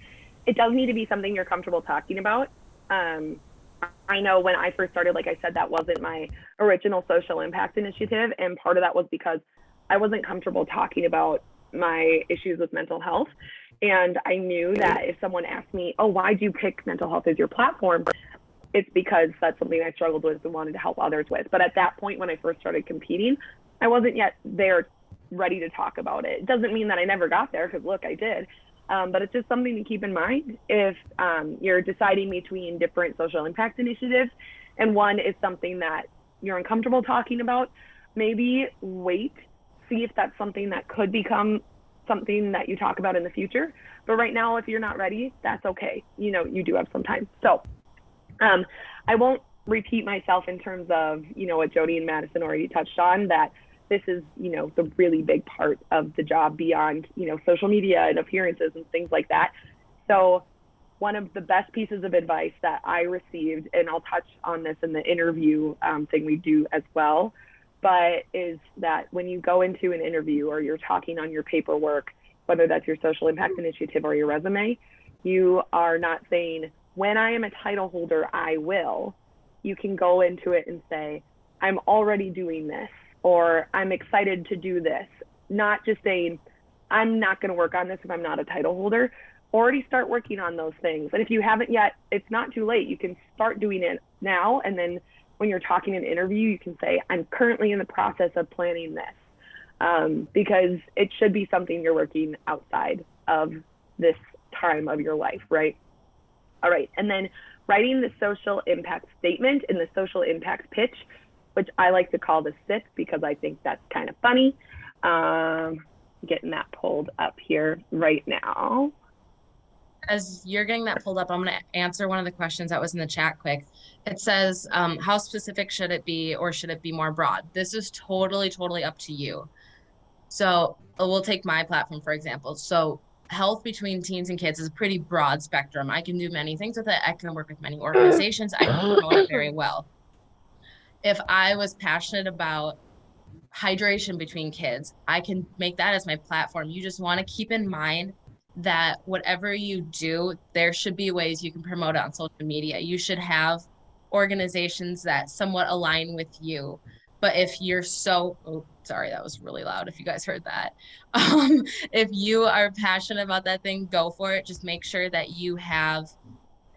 it does need to be something you're comfortable talking about. I know when I first started, like I said, that wasn't my original social impact initiative. And part of that was because I wasn't comfortable talking about my issues with mental health. And I knew that if someone asked me, oh, why'd you pick mental health as your platform? It's because that's something I struggled with and wanted to help others with. But at that point, when I first started competing, I wasn't yet there ready to talk about it. It doesn't mean that I never got there, because look, I did. But it's just something to keep in mind if you're deciding between different social impact initiatives and one is something that you're uncomfortable talking about. Maybe wait, see if that's something that could become something that you talk about in the future. But right now, if you're not ready, that's okay. You know, you do have some time. So I won't repeat myself in terms of, what Jody and Madison already touched on, that this is, the really big part of the job beyond, social media and appearances and things like that. So one of the best pieces of advice that I received, and I'll touch on this in the interview thing we do as well, but is that when you go into an interview or you're talking on your paperwork, whether that's your social impact initiative or your resume, you are not saying, when I am a title holder, I will. You can go into it and say, I'm already doing this, or I'm excited to do this. Not just saying, I'm not going to work on this if I'm not a title holder. Already start working on those things. And if you haven't yet, it's not too late. You can start doing it now. And then when you're talking in an interview, you can say, I'm currently in the process of planning this, because it should be something you're working outside of this time of your life, right? All right. And then writing the social impact statement and the social impact pitch, which I like to call the SIP because I think that's kind of funny. Getting that pulled up here right now. As you're getting that pulled up, I'm going to answer one of the questions that was in the chat quick. It says, how specific should it be, or should it be more broad? This is totally up to you. So we'll take my platform, for example. So health between teens and kids is a pretty broad spectrum. I can do many things with it. I can work with many organizations. I can promote it very well. If I was passionate about hydration between kids. I can make that as my platform. You just want to keep in mind that whatever you do, there should be ways you can promote it on social media. You should have organizations that somewhat align with you. But if you're oh, sorry, that was really loud if you guys heard that. If you are passionate about that thing, go for it. Just make sure that you have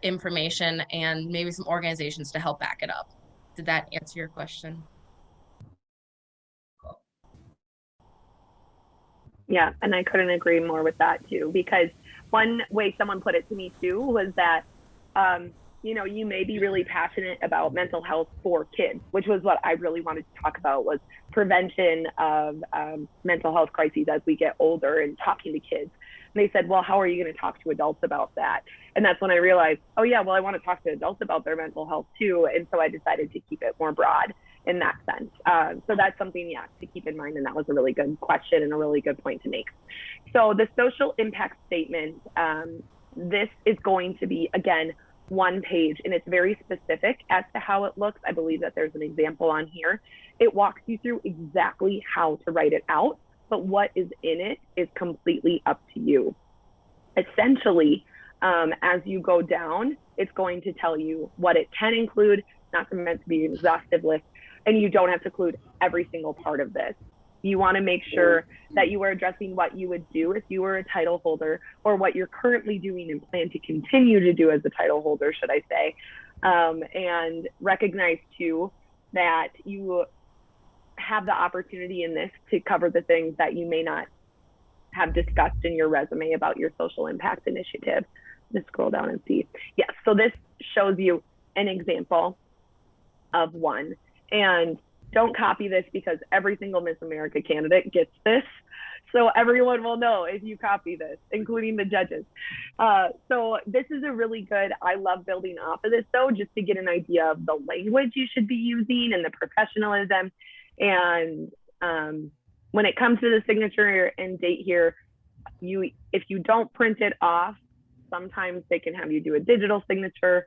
information and maybe some organizations to help back it up. Did that answer your question? Yeah, and I couldn't agree more with that too, because one way someone put it to me too was that, you know, you may be really passionate about mental health for kids, which was what I really wanted to talk about, was prevention of mental health crises as we get older and talking to kids. And they said, well, how are you going to talk to adults about that? And that's when I realized, oh yeah, well, I want to talk to adults about their mental health too. And so I decided to keep it more broad in that sense. So that's something, yeah, to keep in mind. And that was a really good question and a really good point to make. So the social impact statement, this is going to be, again, one page, and it's very specific as to how it looks. I believe that there's an example on here. It walks you through exactly how to write it out, but what is in it is completely up to you. Essentially, as you go down, it's going to tell you what it can include, not meant to be an exhaustive list, and you don't have to include every single part of this. You want to make sure that you are addressing what you would do if you were a title holder, or what you're currently doing and plan to continue to do as a title holder, should I say, and recognize too that you have the opportunity in this to cover the things that you may not have discussed in your resume about your social impact initiative. Let's scroll down and see. Yes, so this shows you an example of one. And don't copy this, because every single Miss America candidate gets this. So everyone will know if you copy this, including the judges. So this is a really good, I love building off of this though, just to get an idea of the language you should be using and the professionalism. And when it comes to the signature and date here, if you don't print it off, sometimes they can have you do a digital signature.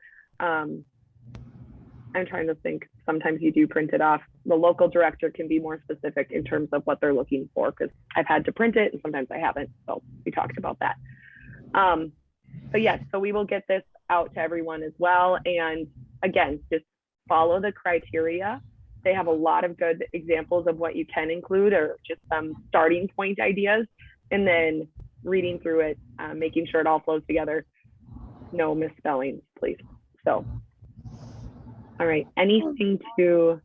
I'm trying to think, sometimes you do print it off. The local director can be more specific in terms of what they're looking for, because I've had to print it and sometimes I haven't. So we talked about that. But yes, so we will get this out to everyone as well. And again, just follow the criteria. They have a lot of good examples of what you can include, or just some starting point ideas, and then reading through it, making sure it all flows together. No misspellings, please. So. All right, anything to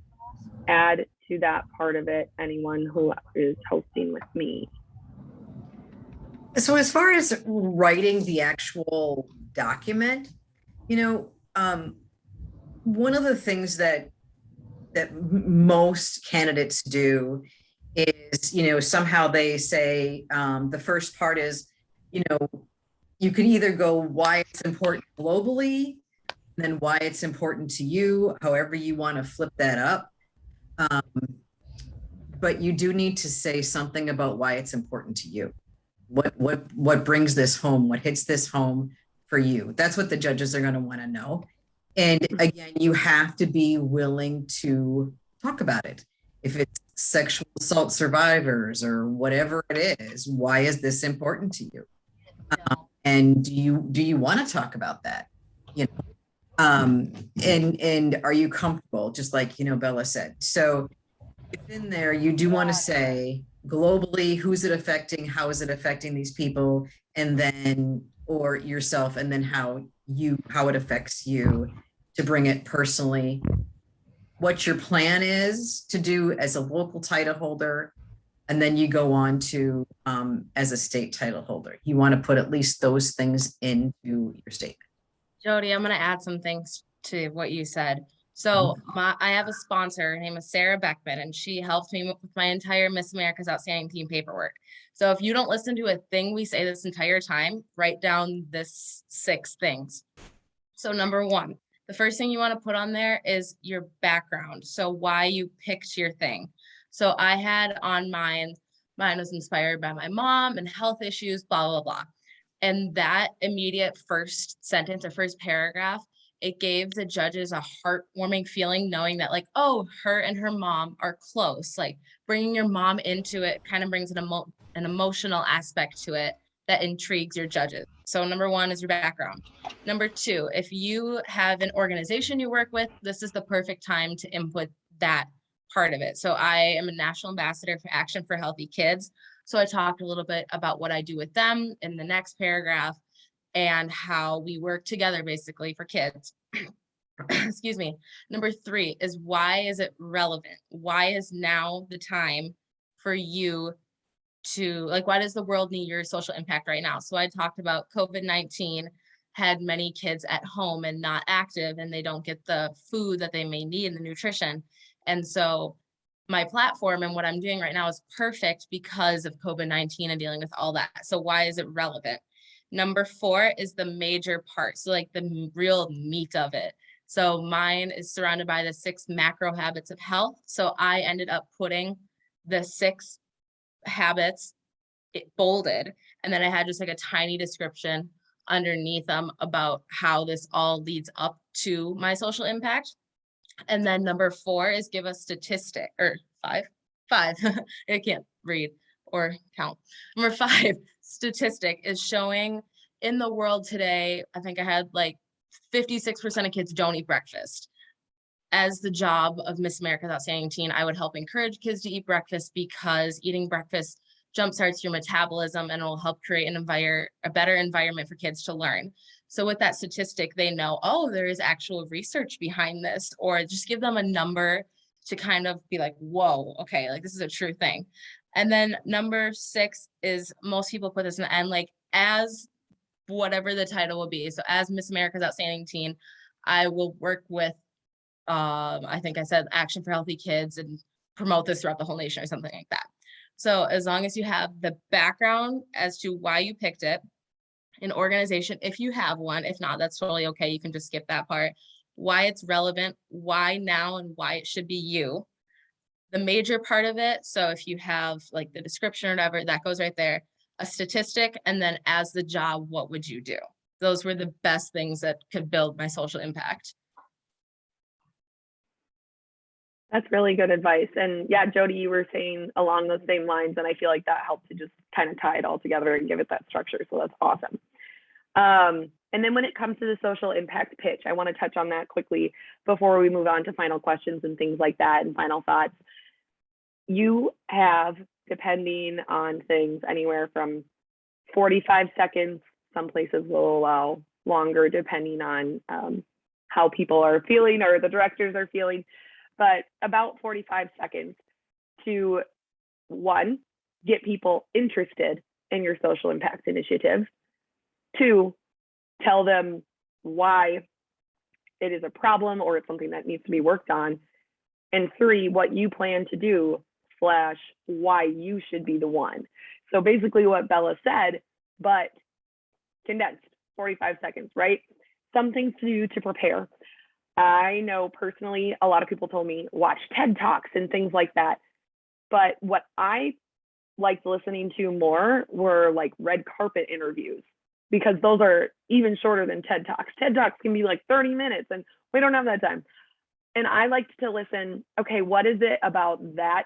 add to that part of it? Anyone who is hosting with me? So as far as writing the actual document, you know, one of the things that most candidates do is, you know, somehow they say the first part is, you know, you can either go why it's important globally, then why it's important to you, however you want to flip that up. But you do need to say something about why it's important to you. What brings this home? What hits this home for you? That's what the judges are going to want to know. And again, you have to be willing to talk about it. If it's sexual assault survivors or whatever it is, why is this important to you? And do you want to talk about that? You know, and are you comfortable? Just like, you know, Bella said. So within there, you do want to say globally, who's it affecting? How is it affecting these people? And then, or yourself, and then how it affects you, to bring it personally, what your plan is to do as a local title holder. And then you go on to, as a state title holder, you want to put at least those things into your statement. Jody, I'm going to add some things to what you said. So I have a sponsor, her name is Sarah Beckman, and she helped me with my entire Miss America's Outstanding Teen paperwork. So if you don't listen to a thing we say this entire time, write down this 6 things. So number 1, the first thing you want to put on there is your background. So why you picked your thing. So I had on mine was inspired by my mom and health issues, blah, blah, blah. And that immediate first sentence or first paragraph it gave the judges a heartwarming feeling knowing that like, oh, her and her mom are close. Like bringing your mom into it kind of brings an emotional aspect to it that intrigues your judges. So number one is your background. Number two, if you have an organization you work with, this is the perfect time to input that part of it. So I am a national ambassador for Action for Healthy Kids. So I talked a little bit about what I do with them in the next paragraph and how we work together basically for kids. Excuse me. Number three is why is it relevant? Why is now the time for you to, like, why does the world need your social impact right now? So I talked about COVID-19 had many kids at home and not active, and they don't get the food that they may need and the nutrition. And so my platform and what I'm doing right now is perfect because of COVID-19 and dealing with all that. So why is it relevant? Number four is the major part. So like the real meat of it. So mine is surrounded by the 6 macro habits of health. So I ended up putting the 6 habits bolded, and then I had just like a tiny description underneath them about how this all leads up to my social impact. And then number 4 is give a statistic, or five, I can't read or count. Number 5 statistic is showing in the world today, I think I had like 56% of kids don't eat breakfast. As the job of Miss America's Outstanding Teen, I would help encourage kids to eat breakfast because eating breakfast jumpstarts your metabolism and it will help create a better environment for kids to learn. So with that statistic, they know, oh, there is actual research behind this, or just give them a number to kind of be like, whoa, okay, like this is a true thing. And then number 6 is most people put this in the end, like as whatever the title will be. So as Miss America's Outstanding Teen, I will work with, I think I said Action for Healthy Kids and promote this throughout the whole nation or something like that. So as long as you have the background as to why you picked it, an organization, if you have one, if not, that's totally okay. You can just skip that part. Why it's relevant, why now, and why it should be you. The major part of it. So if you have like the description or whatever, that goes right there. A statistic, and then as the job, what would you do? Those were the best things that could build my social impact. That's really good advice. And yeah, Jody, you were saying along those same lines, and I feel like that helped to just kind of tie it all together and give it that structure. So that's awesome. And then when it comes to the social impact pitch, I want to touch on that quickly before we move on to final questions and things like that and final thoughts. You have, depending on things, anywhere from 45 seconds, some places will allow longer depending on how people are feeling or the directors are feeling, but about 45 seconds to, 1, get people interested in your social impact initiative, 2, tell them why it is a problem or it's something that needs to be worked on, and 3, what you plan to do / why you should be the one. So basically what Bella said, but condensed, 45 seconds, right? Some things to do to prepare. I know personally, a lot of people told me watch TED Talks and things like that. But what I liked listening to more were like red carpet interviews, because those are even shorter than TED Talks. TED Talks can be like 30 minutes and we don't have that time. And I liked to listen, okay, what is it about that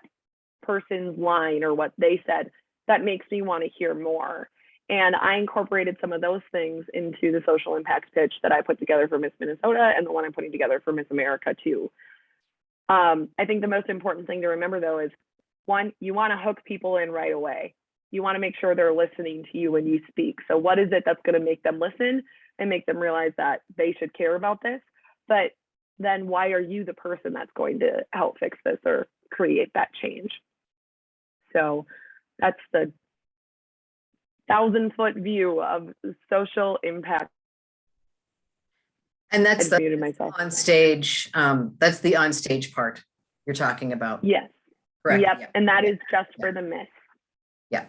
person's line or what they said that makes me want to hear more? And I incorporated some of those things into the social impact pitch that I put together for Miss Minnesota and the one I'm putting together for Miss America too. I think the most important thing to remember though is, 1, you want to hook people in right away. You want to make sure they're listening to you when you speak. So what is it that's going to make them listen and make them realize that they should care about this? But then why are you the person that's going to help fix this or create that change? So that's the 1,000-foot view of social impact. And that's the myself. on stage. That's the on stage part you're talking about. Yes. Correct. Yep. And that is just for the Miss. Yeah.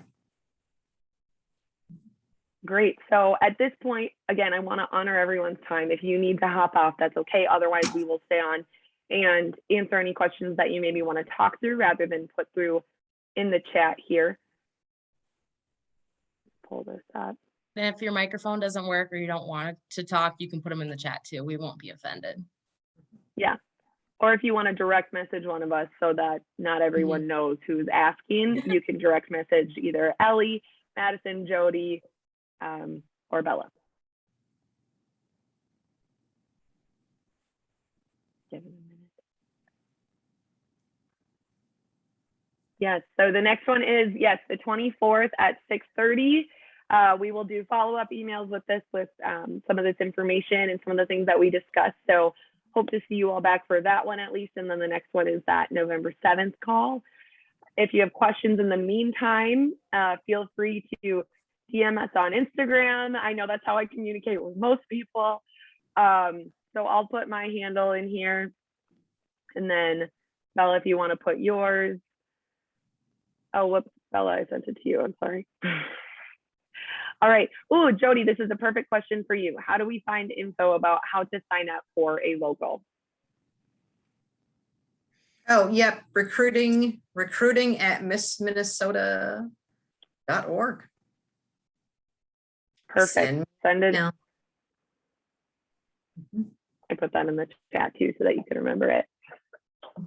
Great. So at this point, again, I want to honor everyone's time. If you need to hop off, that's okay. Otherwise, we will stay on and answer any questions that you maybe want to talk through rather than put through in the chat here. Pull this up. And if your microphone doesn't work or you don't want to talk, you can put them in the chat too. We won't be offended. Yeah. Or if you want to direct message one of us so that not everyone knows who's asking, you can direct message either Ellie, Madison, Jody, or Bella. Give it a minute. Yes, so the next one is, yes, the 24th at 6:30. We will do follow-up emails with this, with some of this information and some of the things that we discussed. So hope to see you all back for that one at least. And then the next one is that November 7th call. If you have questions in the meantime, feel free to DM us on Instagram. I know that's how I communicate with most people. So I'll put my handle in here. And then Bella, if you want to put yours. Oh, whoops, Bella, I sent it to you. I'm sorry. All right. Oh, Jody, this is a perfect question for you. How do we find info about how to sign up for a local? Oh, yep. Recruiting at missminnesota.org. Perfect. Send it. Now. I put that in the chat too so that you can remember it.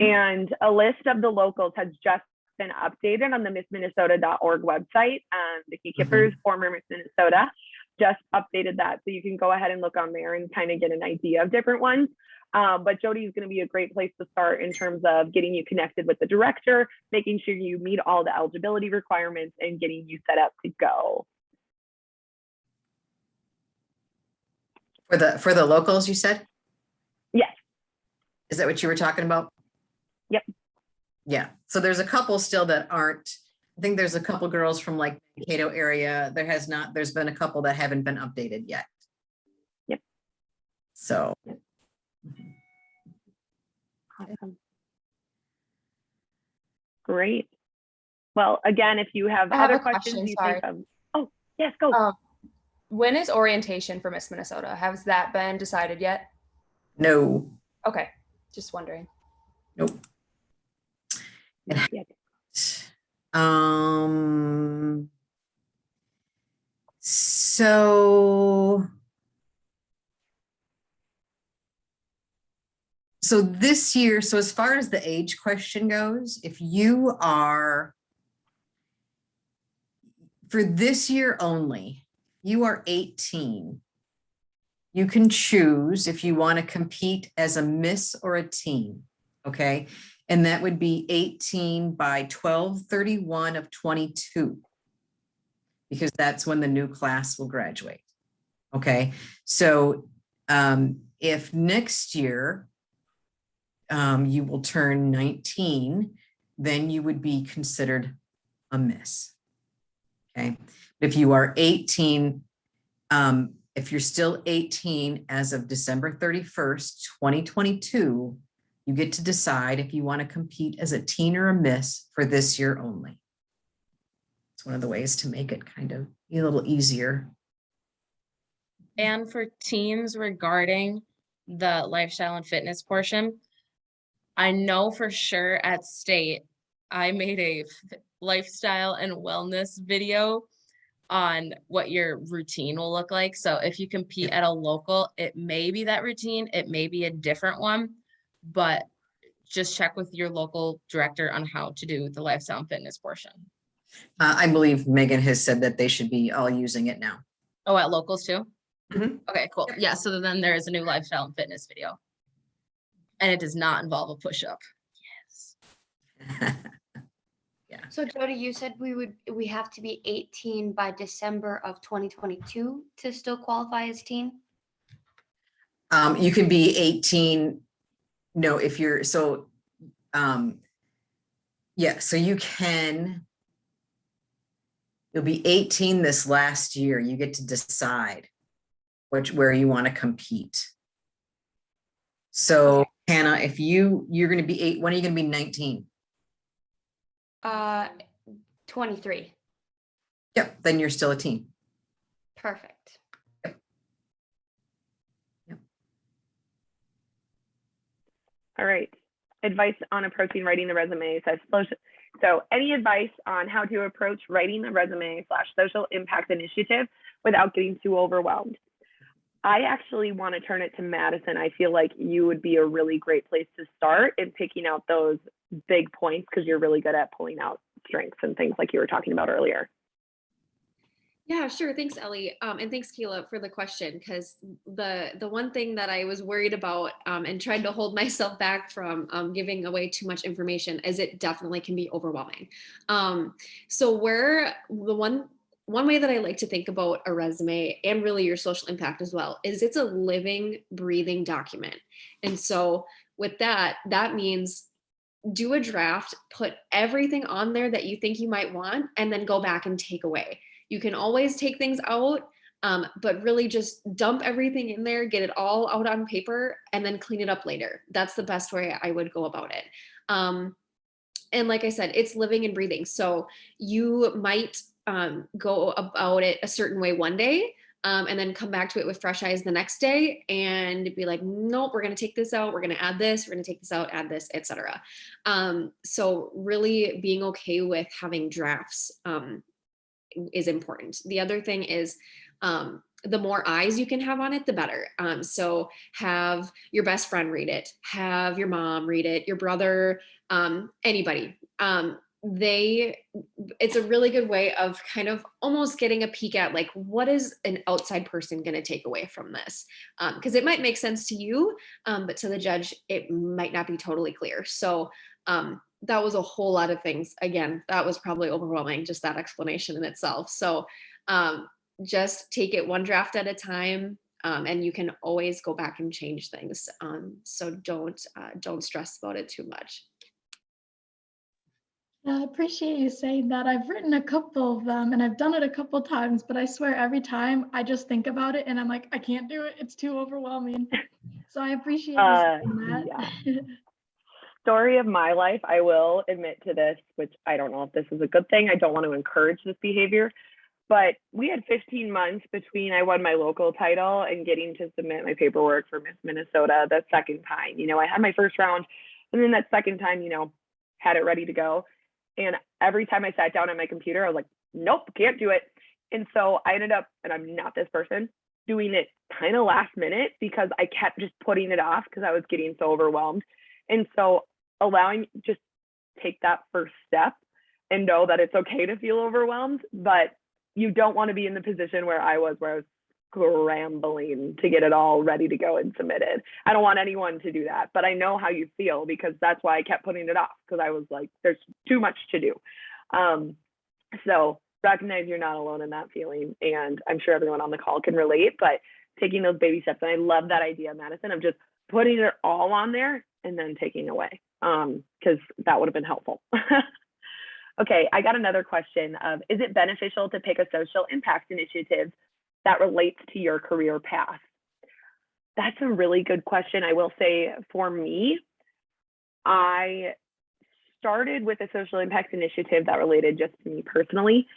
And a list of the locals has just been updated on the missminnesota.org website. Nikki Kippers, former Miss Minnesota, just updated that. So you can go ahead and look on there and kind of get an idea of different ones. But Jody is going to be a great place to start in terms of getting you connected with the director, making sure you meet all the eligibility requirements, and getting you set up to go. For the locals, you said? Yes. Is that what you were talking about? Yep. Yeah. So there's a couple still that aren't. I think there's a couple girls from like the Cato area. There's been a couple that haven't been updated yet. Yep. So. Awesome. Great. Well, again, if you have other questions you think of. Oh, yes, go. When is orientation for Miss Minnesota? Has that been decided yet? No. Okay. Just wondering. Nope. Not yet. So this year, so as far as the age question goes, if you are, for this year only, you are 18, you can choose if you want to compete as a miss or a teen, okay? And that would be 18 by 12/31 of 22, because that's when the new class will graduate, okay? So if next year you will turn 19, then you would be considered a miss, okay? If you are 18, if you're still 18 as of December 31st, 2022, you get to decide if you want to compete as a teen or a miss for this year only. It's one of the ways to make it kind of a little easier. And for teens regarding the lifestyle and fitness portion, I know for sure at state, I made a lifestyle and wellness video on what your routine will look like. So if you compete at a local, it may be that routine, it may be a different one, but just check with your local director on how to do the lifestyle and fitness portion. I believe Megan has said that they should be all using it now. Oh, at locals too? Okay, cool. Yeah, so then there is a new lifestyle and fitness video. And it does not involve a push-up. Yes. Yeah. So Jody, you said we have to be 18 by December of 2022 to still qualify as teen? You can be 18. No, if you're so yeah, so you'll be 18 this last year. You get to decide where you want to compete. So Hannah, if you're going to be 8, when are you going to be 19? 23. Yep, then you're still a teen. Perfect. Yep. All right. Advice on approaching writing the resume. So any advice on how to approach writing the resume / social impact initiative without getting too overwhelmed. I actually want to turn it to Madison. I feel like you would be a really great place to start in picking out those big points because you're really good at pulling out strengths and things like you were talking about earlier. Yeah, sure. Thanks, Ellie. And thanks, Kayla, for the question. Because the one thing that I was worried about and tried to hold myself back from giving away too much information is it definitely can be overwhelming. So where the one way that I like to think about a resume and really your social impact as well is it's a living, breathing document. And so with that, that means do a draft, put everything on there that you think you might want, and then go back and take away. You can always take things out, but really just dump everything in there, get it all out on paper, and then clean it up later. That's the best way I would go about it. And like I said, it's living and breathing. So you might go about it a certain way one day, and then come back to it with fresh eyes the next day and be like, nope, we're going to take this out. We're going to add this. We're going to take this out, add this, etc. So really being okay with having drafts is important. The other thing is the more eyes you can have on it, the better. So have your best friend read it, have your mom read it, your brother, anybody. It's a really good way of kind of almost getting a peek at like, what is an outside person going to take away from this? Because it might make sense to you, but to the judge, it might not be totally clear. So that was a whole lot of things. Again, that was probably overwhelming, just that explanation in itself. So just take it one draft at a time, and you can always go back and change things. So don't stress about it too much. I appreciate you saying that. I've written a couple of them and I've done it a couple times, but I swear every time I just think about it and I'm like, I can't do it. It's too overwhelming. So I appreciate you saying that. Yeah. Story of my life, I will admit to this, which I don't know if this is a good thing. I don't want to encourage this behavior, but we had 15 months between I won my local title and getting to submit my paperwork for Miss Minnesota the second time. You know, I had my first round and then that second time, you know, had it ready to go. And every time I sat down at my computer, I was like, nope, can't do it. And so I ended up, and I'm not this person, doing it kind of last minute because I kept just putting it off because I was getting so overwhelmed. And so allowing, just take that first step and know that it's okay to feel overwhelmed, but you don't want to be in the position where I was scrambling to get it all ready to go and submitted. I don't want anyone to do that, but I know how you feel because that's why I kept putting it off because I was like, there's too much to do. So recognize you're not alone in that feeling. And I'm sure everyone on the call can relate, but taking those baby steps. And I love that idea, Madison, of just putting it all on there and then taking away, because that would have been helpful. Okay, I got another question of, is it beneficial to pick a social impact initiative that relates to your career path? That's a really good question. I will say for me, I started with a social impact initiative that related just to me personally.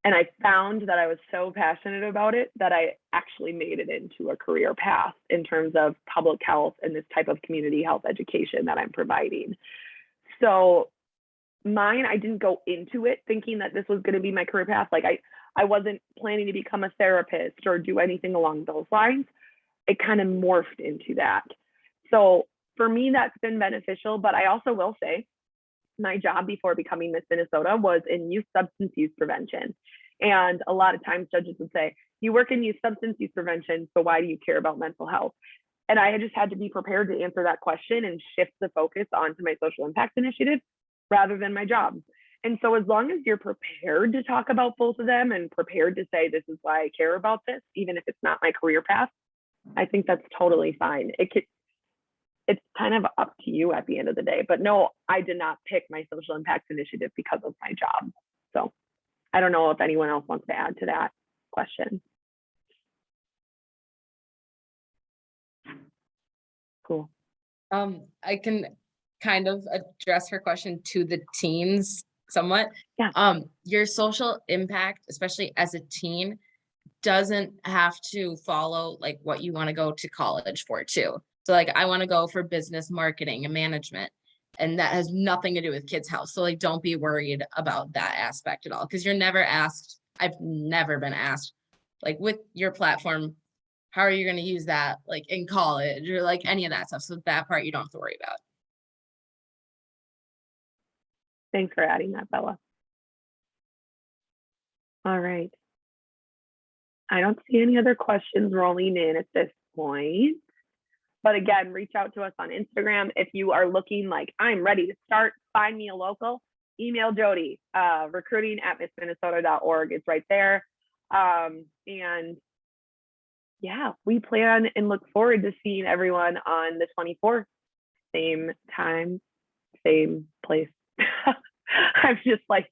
And I found that I was so passionate about it that I actually made it into a career path in terms of public health and this type of community health education that I'm providing. So mine, I didn't go into it thinking that this was going to be my career path. Like I wasn't planning to become a therapist or do anything along those lines. It kind of morphed into that. So for me, that's been beneficial. But I also will say my job before becoming Miss Minnesota was in youth substance use prevention. And a lot of times judges would say, you work in youth substance use prevention, so why do you care about mental health? And I just had to be prepared to answer that question and shift the focus onto my social impact initiative rather than my job. And so as long as you're prepared to talk about both of them and prepared to say, this is why I care about this, even if it's not my career path, I think that's totally fine. It's kind of up to you at the end of the day. But no, I did not pick my social impact initiative because of my job. So I don't know if anyone else wants to add to that question. Cool. I can kind of address her question to the teens somewhat. Yeah. Your social impact, especially as a teen, doesn't have to follow like what you want to go to college for too. So like I want to go for business marketing and management, and that has nothing to do with Kids Health. So like don't be worried about that aspect at all, because you're never asked. I've never been asked, like with your platform, how are you going to use that like in college or like any of that stuff? So that part you don't have to worry about. Thanks for adding that, Bella. All right. I don't see any other questions rolling in at this point. But again, reach out to us on Instagram. If you are looking like, I'm ready to start, find me a local, email Jody, recruiting@missminnesota.org. It's right there. And yeah, we plan and look forward to seeing everyone on the 24th. Same time, same place. I'm just like,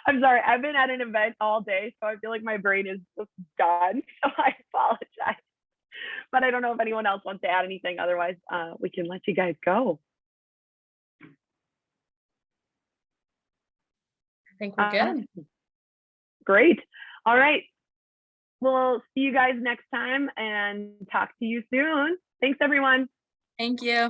I'm sorry. I've been at an event all day, so I feel like my brain is just done. So I apologize. But I don't know if anyone else wants to add anything. Otherwise, we can let you guys go. I think we're good. Great. All right. We'll see you guys next time and talk to you soon. Thanks, everyone. Thank you.